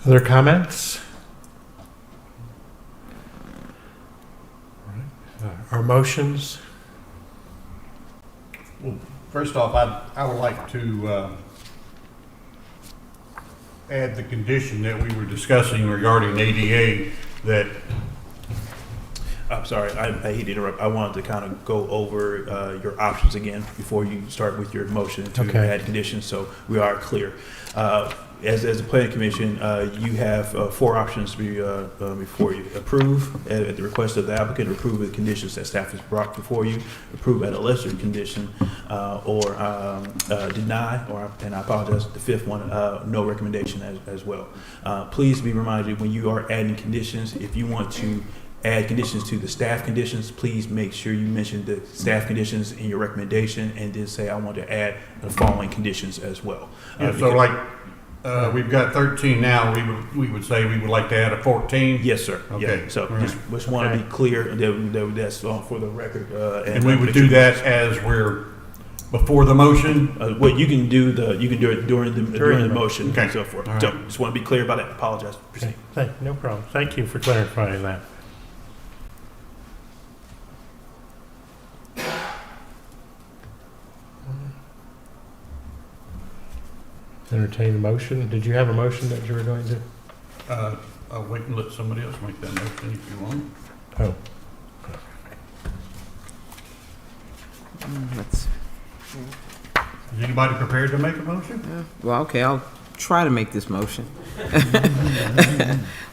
Other comments? Our motions? Well, first off, I would like to add the condition that we were discussing regarding ADA, that I'm sorry, I hate to interrupt. I wanted to kind of go over your options again before you start with your motion to add conditions, so we are clear. As a planning commission, you have 4 options before you. Approve at the request of the applicant, approve with conditions that staff has brought before you, approve at a lesser condition, or deny, and I apologize, the 5th one, no recommendation as well. Please be reminded when you are adding conditions, if you want to add conditions to the staff conditions, please make sure you mention the staff conditions in your recommendation and then say, I want to add the following conditions as well. so like we've got 13 now, we would say we would like to add a 14? Yes, sir. Okay. Yeah. So just want to be clear that that's for the record. And we would do that as we're before the motion? Well, you can do it during the motion and so forth. Right. So just want to be clear about that. Apologize. Okay. No problem. Thank you for clarifying that. Entertain a motion. Did you have a motion that you were going to? I'll wait and let somebody else make that motion if you want. Oh. Let's. Is anybody prepared to make a motion? Well, okay, I'll try to make this motion.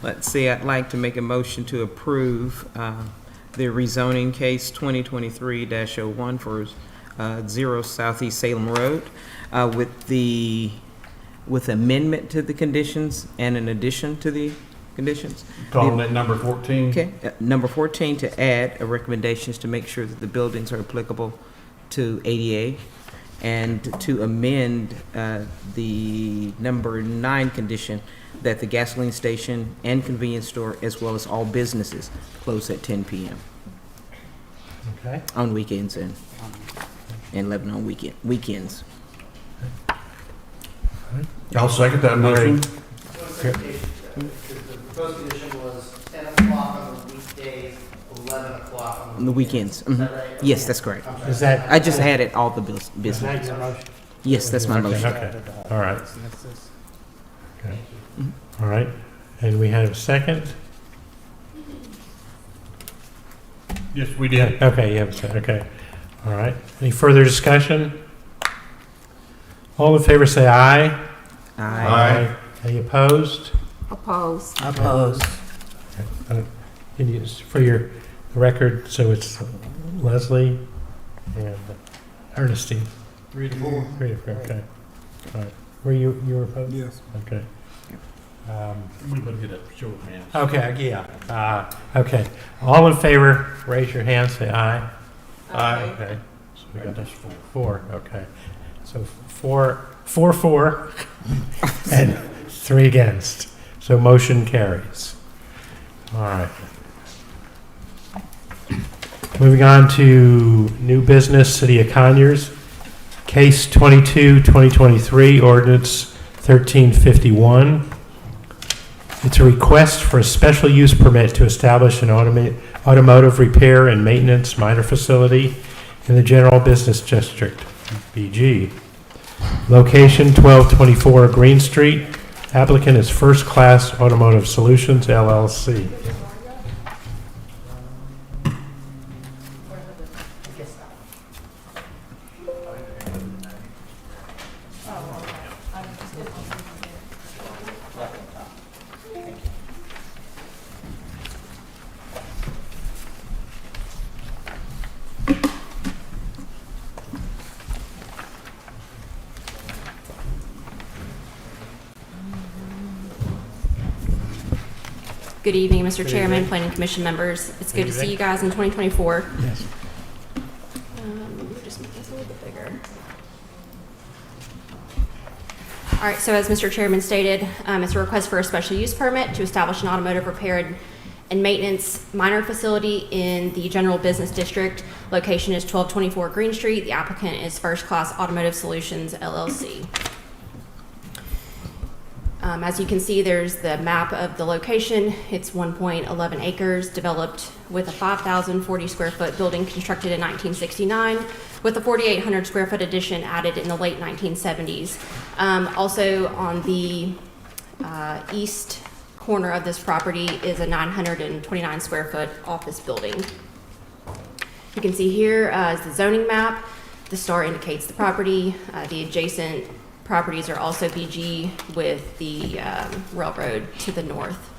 Let's see, I'd like to make a motion to approve the rezoning case 2023-01 for 0 Southeast Salem Road with amendment to the conditions and an addition to the conditions. Calling it number 14? Okay, number 14, to add recommendations to make sure that the buildings are applicable to ADA, and to amend the number 9 condition that the gasoline station and convenience store, as well as all businesses, close at 10 p.m. Okay. on weekends and 11 on weekends. I'll second that motion. The proposed condition was 10 o'clock on the weekdays, 11 o'clock On the weekends. Is that right? Yes, that's correct. Is that? I just added all the Is that businesses. your motion? Yes, that's my motion. Okay. All right. Okay. All right. And we had a second? Yes, we did. Okay, you have a second. Okay. All right. Any further discussion? All in favor say aye. Aye. Any opposed? Oppose. Opposed. Can you, for your record, so it's Leslie and Ernestine? 3 to 4. 3 to 4, okay. All right. Were you opposed? Yes. Okay. We would get a show of hands. Okay, yeah. Okay. All in favor, raise your hand, say aye. Aye. Okay. So we got That's four, okay. So four, and 3 against. So motion carries. All right. Moving on to new business, City of Conyers. Case 22-2023, ordinance 1351. It's a request for a special use permit to establish an automotive repair and maintenance minor facility in the General Business District, BG. Location 1224 Green Street. Applicant is First Class Automotive Solutions, LLC. Good evening, Mr. Good Chairman, evening. Planning Commission members. It's Good good to see evening. you guys in 2024. Yes. Let me just make this a little bit bigger. All right, so as Mr. Chairman stated, it's a request for a special use permit to establish an automotive repair and maintenance minor facility in the General Business District. Location is 1224 Green Street. The applicant is First Class Automotive Solutions, LLC. As you can see, there's the map of the location. It's 1.11 acres, developed with a 5,040 square foot building constructed in 1969, with a 4,800 square foot addition added in the late 1970s. Also on the east corner of this property is a 929 square foot office building. You can see here is the zoning map. The star indicates the property. The adjacent properties are also BG with the railroad to the north.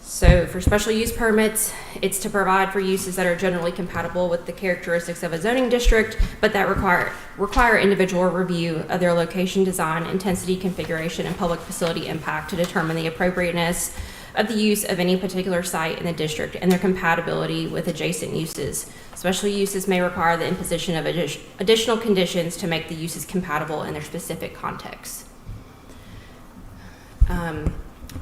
So for special use permits, it's to provide for uses that are generally compatible with the characteristics of a zoning district, but that require individual review of their location, design, intensity, configuration, and public facility impact to determine the appropriateness of the use of any particular site in the district and their compatibility with adjacent uses. Special uses may require the imposition of additional conditions to make the uses compatible in their specific contexts.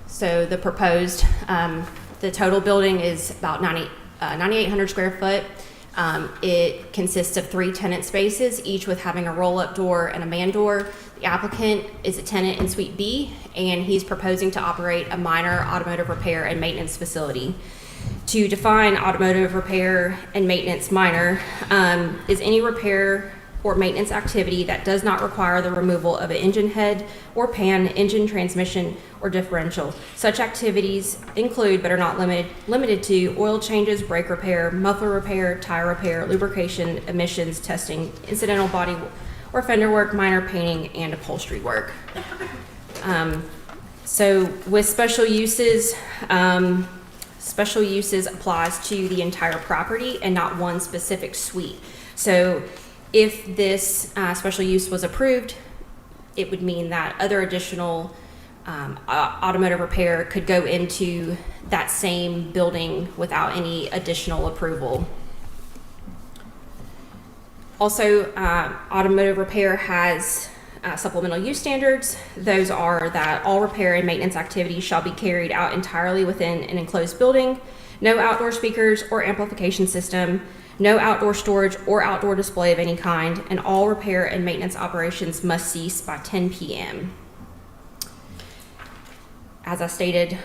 So the proposed, the total building is about 9,800 square foot. It consists of 3 tenant spaces, each with having a roll-up door and a man door. The applicant is a tenant in Suite B, and he's proposing to operate a minor automotive repair and maintenance facility. To define automotive repair and maintenance minor is any repair or maintenance activity that does not require the removal of an engine head or pan, engine, transmission, or differential. Such activities include, but are not limited to, oil changes, brake repair, muffler repair, tire repair, lubrication, emissions testing, incidental body or fender work, minor painting, and upholstery work. So with special uses applies to the entire property and not one specific suite. So if this special use was approved, it would mean that other additional automotive repair could go into that same building without any additional approval. Also, automotive repair has supplemental use standards. Those are that all repair and maintenance activities shall be carried out entirely within an enclosed building, no outdoor speakers or amplification system, no outdoor storage or outdoor display of any kind, and all repair and maintenance operations must cease by 10 p.m. As I stated,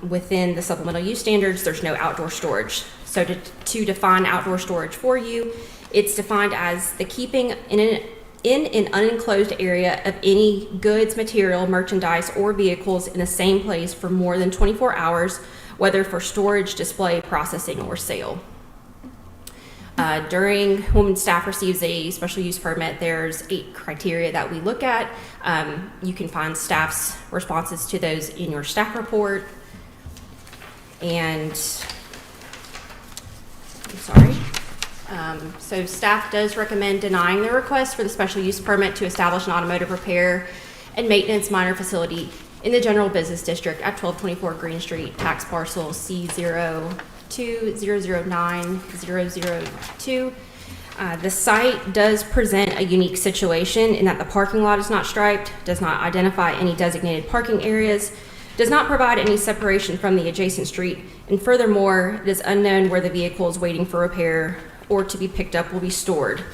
within the supplemental use standards, there's no outdoor storage. So to define outdoor storage for you, it's defined as the keeping in an unenclosed area of any goods, material, merchandise, or vehicles in the same place for more than 24 hours, whether for storage, display, processing, or sale. When staff receives a special use permit, there's 8 criteria that we look at. You can find staff's responses to those in your staff report. And so staff does recommend denying the request for the special use permit to establish an automotive repair and maintenance minor facility in the general business district at 1224 Green Street, tax parcel C02009002. The site does present a unique situation in that the parking lot is not striped, does not identify any designated parking areas, does not provide any separation from the adjacent street, and furthermore, it is unknown where the vehicles waiting for repair or to be picked up will be stored.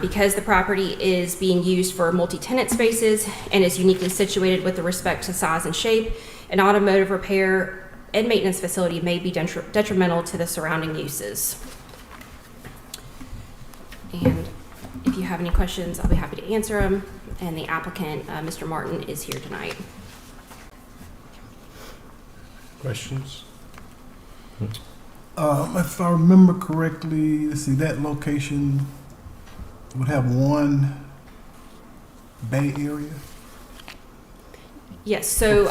Because the property is being used for multi-tenant spaces and is uniquely situated with respect to size and shape, an automotive repair and maintenance facility may be detrimental to the surrounding uses. And if you have any questions, I'll be happy to answer them. And the applicant, Mr. Martin, is here tonight. Questions? If I remember correctly, let's see, that location would have one bay area. Yes, so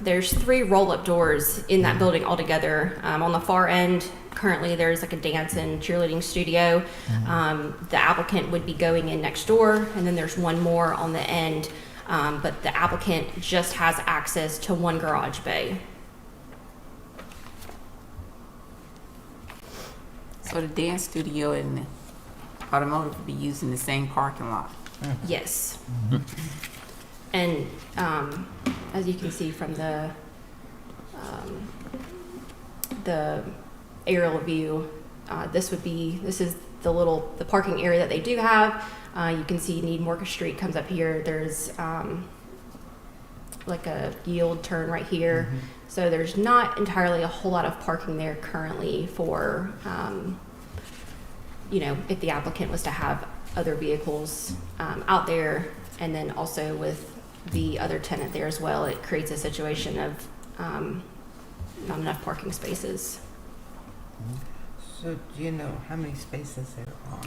there's 3 roll-up doors in that building altogether. On the far end, currently there's like a dance and cheerleading studio. The applicant would be going in next door, and then there's one more on the end, but the applicant just has access to one garage bay. So the dance studio and the automotive will be using the same parking lot. Yes. And as you can see from the aerial view, this is the parking area that they do have. You can see Needmore Street comes up here. There's like a yield turn right here. So there's not entirely a whole lot of parking there currently for, if the applicant was to have other vehicles out there, and then also with the other tenant there as well, it creates a situation of not enough parking spaces. So do you know how many spaces there are?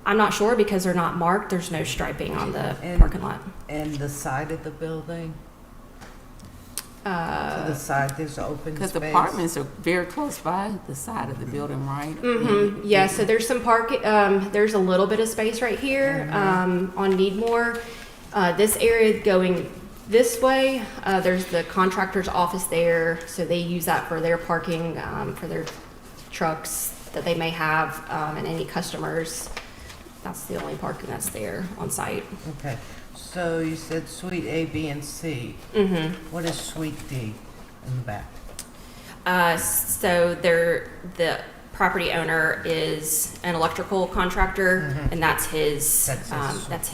I'm not sure because they're not marked. There's no striping on the parking lot. And the side of the building? To the side, there's open space? Because the apartments are very close by the side of the building, right? Mm-hmm. Yeah, so there's some there's a little bit of space right here on Needmore. This area going this way, there's the contractor's office there, so they use that for their parking, for their trucks that they may have, and any customers. That's the only parking that's there on site. Okay, so you said suite A, B, and C. Mm-hmm. What is suite D in the back? So the property owner is an electrical contractor, and that's his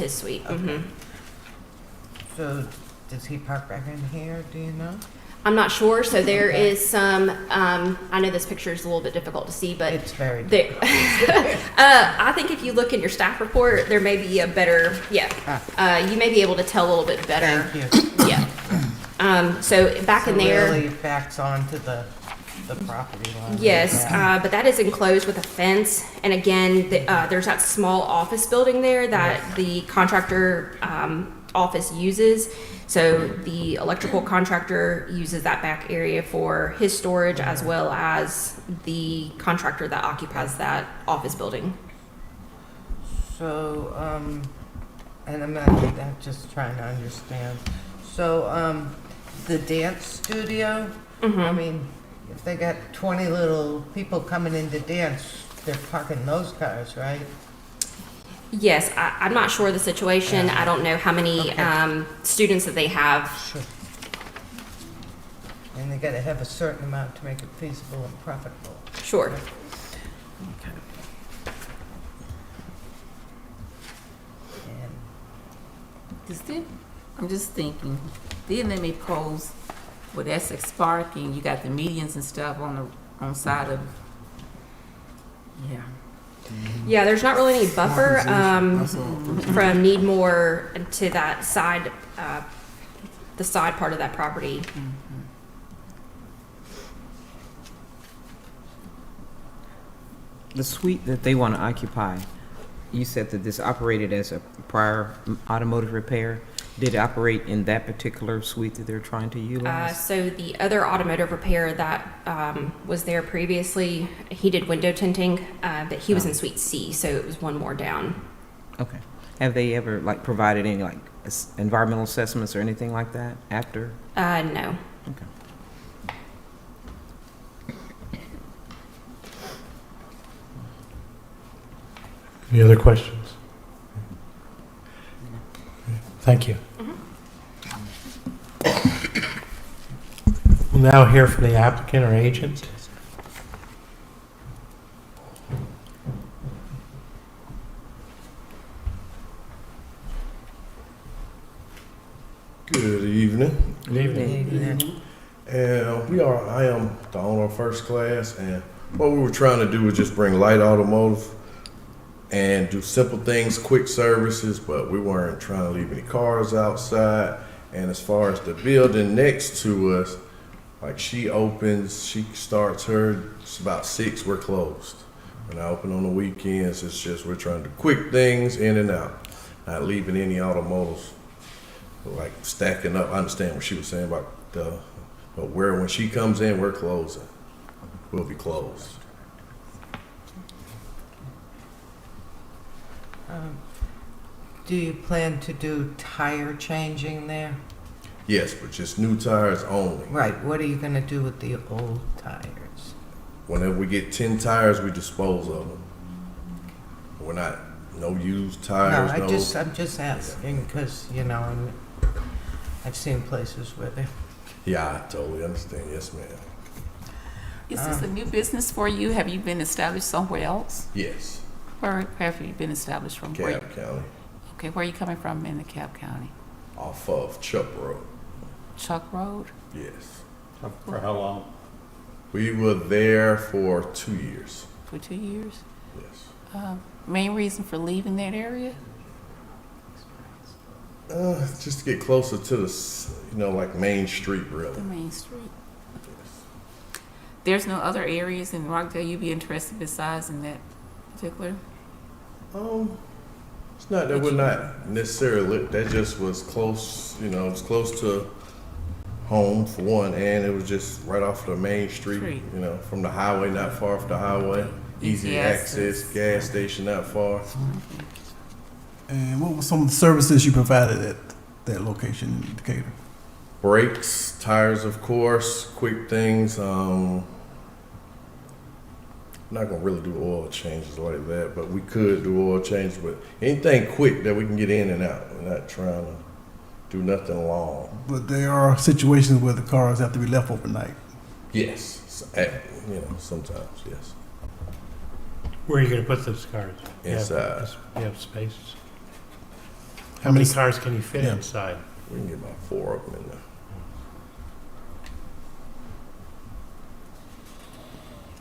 suite. Okay. Mm-hmm. So does he park back in here, do you know? I'm not sure. So there is some, I know this picture is a little bit difficult to see, but It's very there, I think if you look in your staff report, there may be a better, you may be able to tell a little bit better. Thank you. Yeah. So back in there. So really backs onto the property line. Yes, Yeah. but that is enclosed with a fence. And again, there's that small office building there that the contractor office uses. So the electrical contractor uses that back area for his storage as well as the contractor that occupies that office building. So, and I'm just trying to understand. So, the dance studio, I mean, if they got 20 little people coming in to dance, they're parking those cars, right? Yes, I'm not sure of the situation. I don't know how many students that they have. Sure. And they gotta have a certain amount to make it feasible and profitable. Sure. Okay. And I'm just thinking, then they may pose with Essex parking, you got the medians and stuff on side of, Yeah, there's not really any buffer from Needmore to that side, the side part of that property. The suite that they want to occupy, you said that this operated as a prior automotive repair. Did it operate in that particular suite that they're trying to utilize? So the other automotive repair that was there previously, he did window tinting, but he was in Suite C, so it was one more down. Okay. Have they ever provided any environmental assessments or anything like that after? No. Okay. Any other questions? Thank you. We'll now hear from the applicant or agent. Good evening. Good evening. And I am the owner of First Class, and what we were trying to do was just bring light automotive and do simple things, quick services, but we weren't trying to leave any cars outside. And as far as the building next to us, like she starts her, it's about 6, we're closed. When I open on the weekends, it's just we're trying to do quick things in and out, not leaving any automotives like stacking up. I understand what she was saying about but when she comes in, we're closing. We'll be closed. Do you plan to do tire changing there? Yes, but just new tires only. Right, what are you gonna do with the old tires? Whenever we get 10 tires, we dispose of them. We're not, no used tires, No, I'm just asking, because, I've seen places where they, Yeah, I totally understand. Yes, ma'am. Is this a new business for you? Have you been established somewhere else? Yes, Where have you been established from? Where- Cobb County, Okay, where are you coming from in the Cobb County? off of Chuck Road. Chuck Road? Yes. For how long? We were there for 2 years. For 2 years? Yes. Main reason for leaving that area? Just to get closer to the, like Main Street, really. The main street. There's no other areas in Rockdale you'd be interested besides in that particular? It's not that we're not necessarily, that just was close, it was close to home for one, and it was just right off the main street, from the highway, not far off the highway. Easy access, gas station not far. And what were some of the services you provided at that location in Decatur? Brakes, tires, of course, quick things. Not gonna really do oil changes like that, but we could do oil changes. But anything quick that we can get in and out. We're not trying to do nothing long. But there are situations where the cars have to be left overnight. Yes, sometimes yes. Where are you going to put those cars? Inside. You have spaces. How many cars can you fit inside? We can get about 4 of them in there.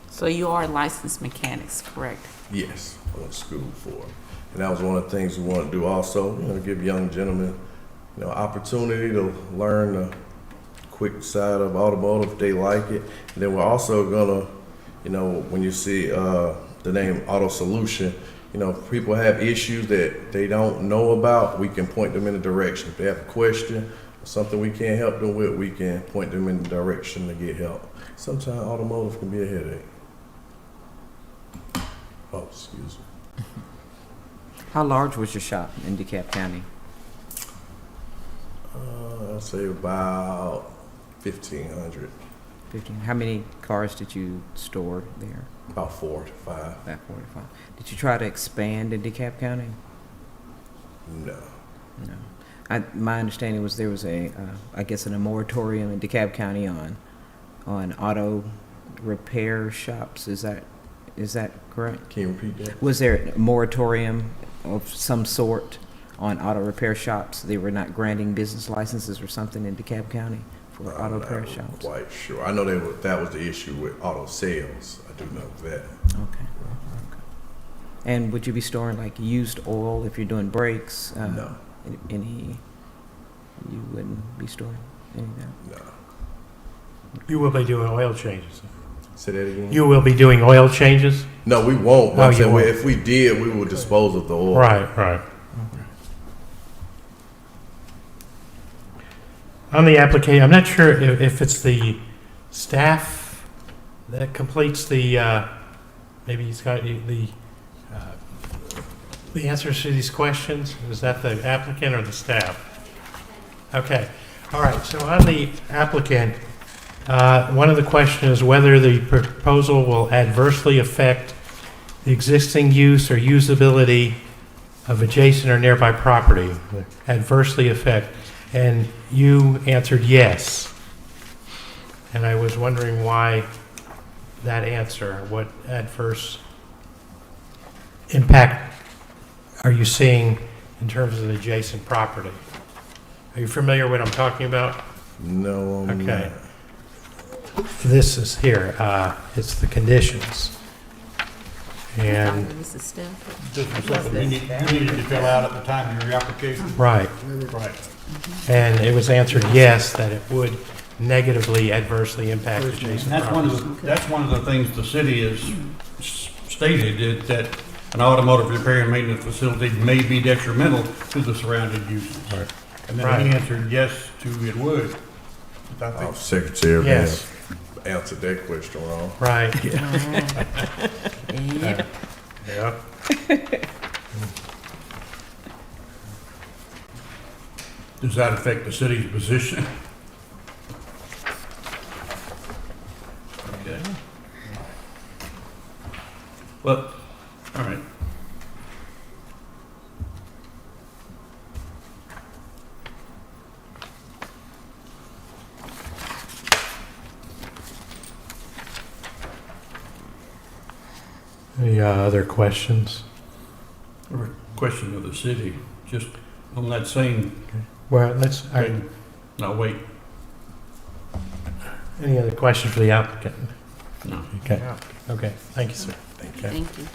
So you are licensed mechanics, correct? Yes, I went to school for it. And that was one of the things we want to do also, give young gentlemen, opportunity to learn the quick side of automotive if they like it. And then we're also gonna, when you see the name Auto Solution, if people have issues that they don't know about, we can point them in a direction. If they have a question or something we can't help them with, we can point them in the direction to get help. Sometimes automotive can be a headache. Oh, excuse me. How large was your shop in DeKalb County? I'd say about 1,500. 15. How many cars did you store there? About 4 to 5. About 4 to 5. Did you try to expand in DeKalb County? No. No. My understanding was there was a moratorium in DeKalb County on auto repair shops. Is that correct? Can you repeat that? Was there a moratorium of some sort on auto repair shops? They were not granting business licenses or something in DeKalb County for auto repair shops? I'm not quite sure. I know that was the issue with auto sales. I do know that. Okay. And would you be storing like used oil if you're doing brakes? No. You wouldn't be storing any of that? No. You will be doing oil changes. Say that again? You will be doing oil changes? No, we won't. Oh, you won't. If we did, we would dispose of the oil. Right. On the application, I'm not sure if it's the staff that completes the, maybe he's got the answers to these questions. Is that the applicant or the staff? Okay, all right, so on the applicant, one of the questions is whether the proposal will adversely affect the existing use or usability of adjacent or nearby property, adversely affect, and you answered yes. And I was wondering why that answer, what adverse impact are you seeing in terms of the adjacent property? Are you familiar with what I'm talking about? No, I'm Okay. not. This is here, it's the conditions. And, This is Steph. This was something you needed to fill out at the time of your application? right, Right. and it was answered yes, that it would negatively adversely impact adjacent That's one properties. of the, that's one of the things the city has stated, that an automotive repair and maintenance facility may be detrimental to the surrounding uses. Right. And then Right. he answered yes to it would. I Our think secretary may Yes. have answered that question wrong. Right. Yep. Yeah. Does that affect the city's position? Okay. Well, all right. Any other questions? Question of the city, just on that same Well, let's, thing. No, wait, any other questions for the applicant? no. Okay, okay, thank you, sir. Okay. Thank you.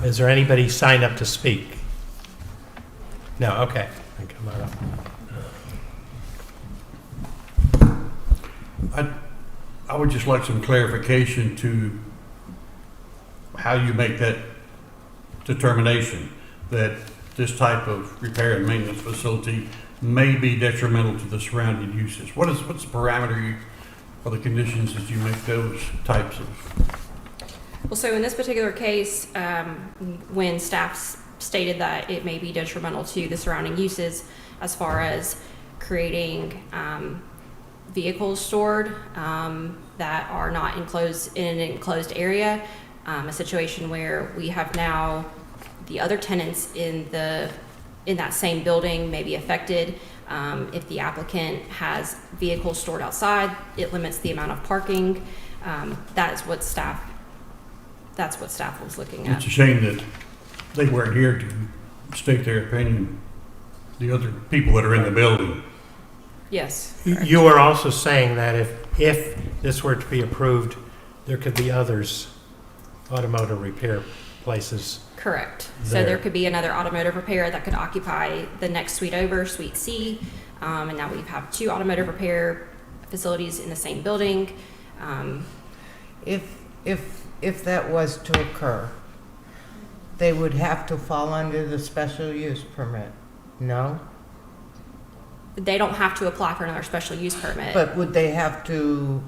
Is there anybody signed up to speak? No, okay. Then come on up. I would just like some clarification to how you make that determination that this type of repair and maintenance facility may be detrimental to the surrounding uses. What's the parameter or the conditions that you make those types of? Well, so in this particular case, when staff stated that it may be detrimental to the surrounding uses as far as creating vehicles stored that are not enclosed in an enclosed area, a situation where we have now the other tenants in that same building may be affected. If the applicant has vehicles stored outside, it limits the amount of parking. That's what staff was looking at. It's a shame that they weren't here to state their opinion, the other people that are in the building. Yes. You are also saying that if this were to be approved, there could be others, automotive repair places. Correct. So There. there could be another automotive repair that could occupy the next suite over, Suite C. And now we have 2 automotive repair facilities in the same building. If that was to occur, they would have to fall under the special use permit, no? They don't have to apply for another special use permit. But would they have to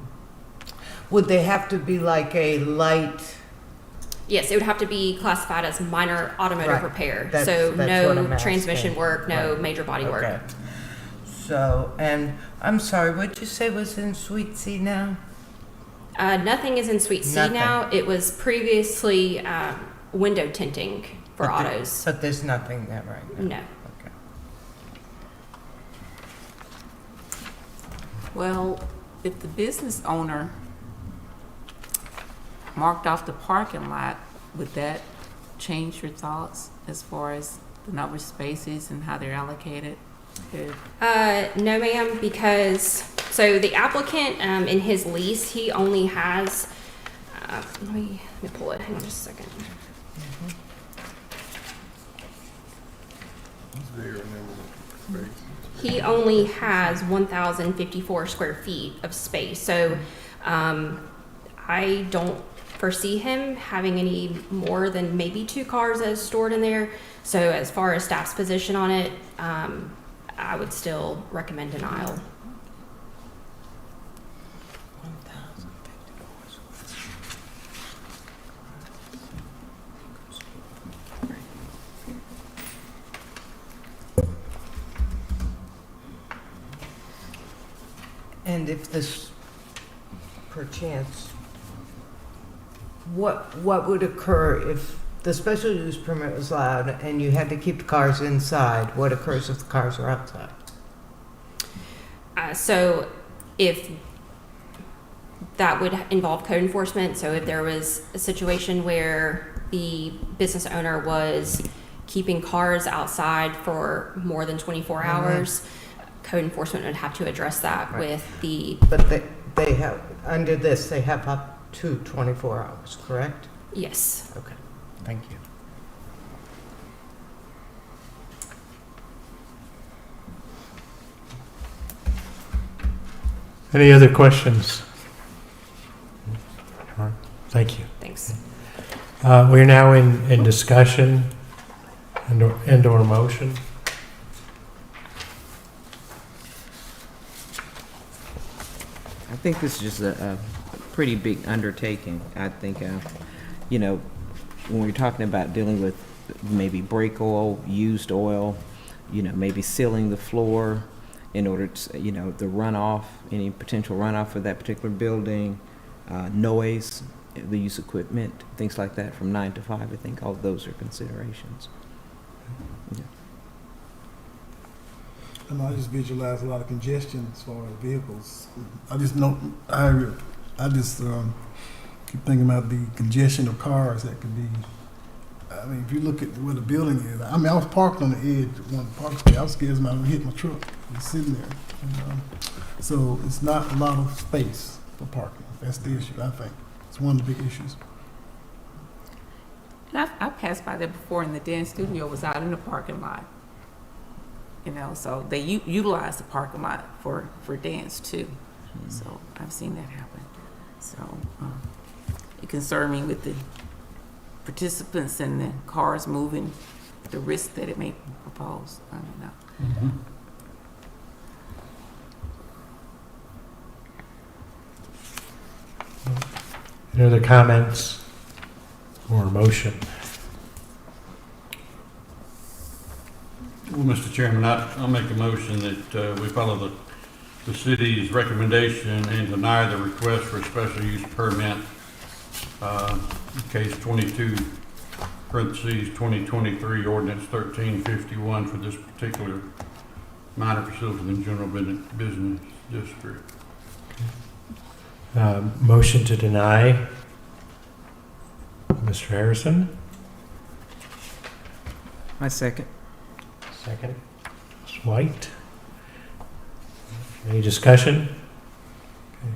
be like a light? Yes, it would have to be classified as minor automotive Right. repair. That's So what no I'm transmission asking. work, no Right. major body work. Okay. So, and I'm sorry, what'd you say was in Suite C now? Nothing is in Suite C Nothing. now. It was previously window tinting for But there- autos. But there's nothing there right now? No. Okay. Well, if the business owner marked off the parking lot, would that change your thoughts as far as the number of spaces and how they're allocated? No, ma'am, because, so the applicant, in his lease, he only has, let me pull it, hang on just a second. He only has 1,054 square feet of space, so, I don't foresee him having any more than maybe 2 cars as stored in there. So as far as staff's position on it, I would still recommend denial. And if this, perchance, what would occur if the special use permit was allowed and you had to keep the cars inside? What occurs if the cars are outside? So if that would involve code enforcement, so if there was a situation where the business owner was keeping cars outside for more than 24 hours, code enforcement would have to address that with the... But they have, under this, they have up to 24 hours, correct? Yes. Okay, thank you. Any other questions? All right, thank you. Thanks. We're now in discussion and/or motion. I think this is just a pretty big undertaking. I think, when we're talking about dealing with maybe brake oil, used oil, maybe sealing the floor in order to, the runoff, any potential runoff for that particular building, noise, the use of equipment, things like that from 9 to 5. I think all of those are considerations. Yeah. And I just visualize a lot of congestion as far as vehicles. I just know, I just keep thinking about the congestion of cars that could be. I mean, if you look at where the building is, I was parked on the edge of one parking space. I was scared somebody would hit my truck. It's sitting there. And, so it's not a lot of space for parking. That's the issue, I think. It's one of the big issues. And I passed by there before, and the dance studio was out in the parking lot. So they utilize the parking lot for dance too. Mm-hmm. So I've seen that happen. So it concerned me with the participants and the cars moving, the risk that it may propose. I don't know. Mm-hmm. Any other comments or motion? Well, Mr. Chairman, I'll make a motion that we follow the city's recommendation and deny the request for a special use permit, case 22, parentheses, 2023, ordinance 1351 for this particular minor facility in the general business district. Motion to deny. Mr. Harrison? My second. Second. Ms. White? Any discussion? Okay.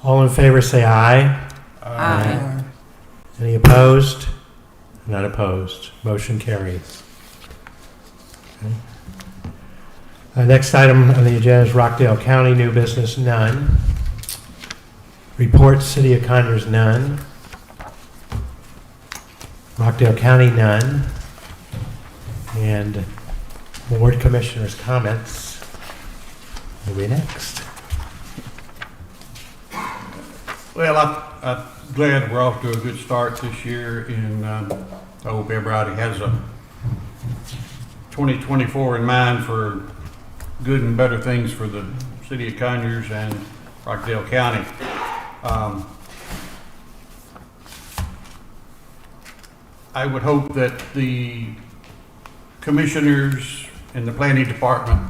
All in favor say aye. Aye. Any opposed? None opposed. Motion carries. Okay. Next item on the agenda is Rockdale County, new business, none. Reports, City of Conyers, none. Rockdale County, none. And Board Commissioners' comments will be next. Well, I'm glad we're off to a good start this year, and I hope everybody has a 2024 in mind for good and better things for the City of Conyers and Rockdale County. I would hope that the commissioners and the planning department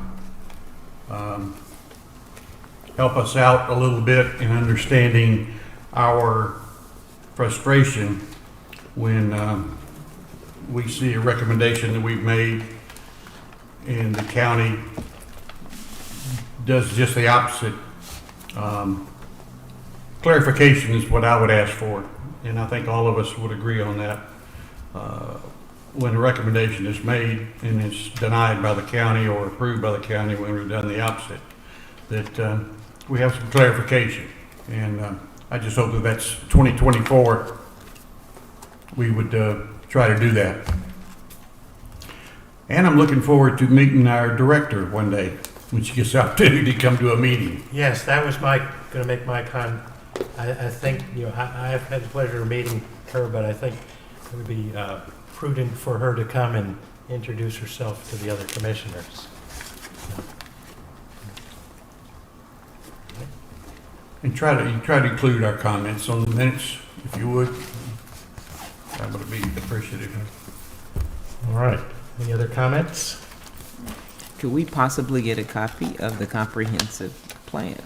help us out a little bit in understanding our frustration when we see a recommendation that we've made and the county does just the opposite. Clarification is what I would ask for, and I think all of us would agree on that. When a recommendation is made and it's denied by the county or approved by the county when we've done the opposite, that we have some clarification. And I just hope that that's 2024, we would try to do that. And I'm looking forward to meeting our director one day when she gets the opportunity to come to a meeting. Yes, that was going to make my I think, I have had the pleasure of meeting her, but I think it would be prudent for her to come and introduce herself to the other commissioners. So. And try to include our comments on the minutes, if you would. That would be appreciative. All right. Any other comments? Could we possibly get a copy of the comprehensive plan?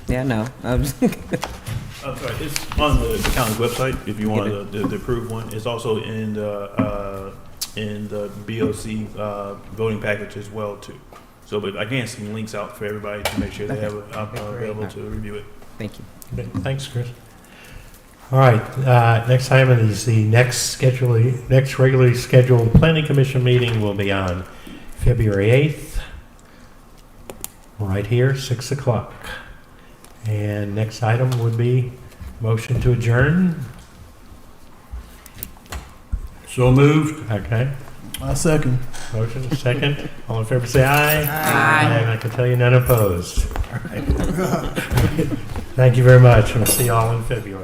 Yeah, no. I'm sorry, it's on the county's website if you want the approved one. It's also in the BOC voting package as well too. So, but I can send some links out for everybody to make sure they have it available to review it. Thank you. Okay, thanks, Chris. All right, next item is the next regularly scheduled planning commission meeting will be on February 8th, right here, 6 o'clock. And next item would be motion to adjourn. So moved. Okay, I second. motion, second. All in favor, say aye. Aye. And I can tell you none opposed. All right. Thank you very much, and we'll see you all in February.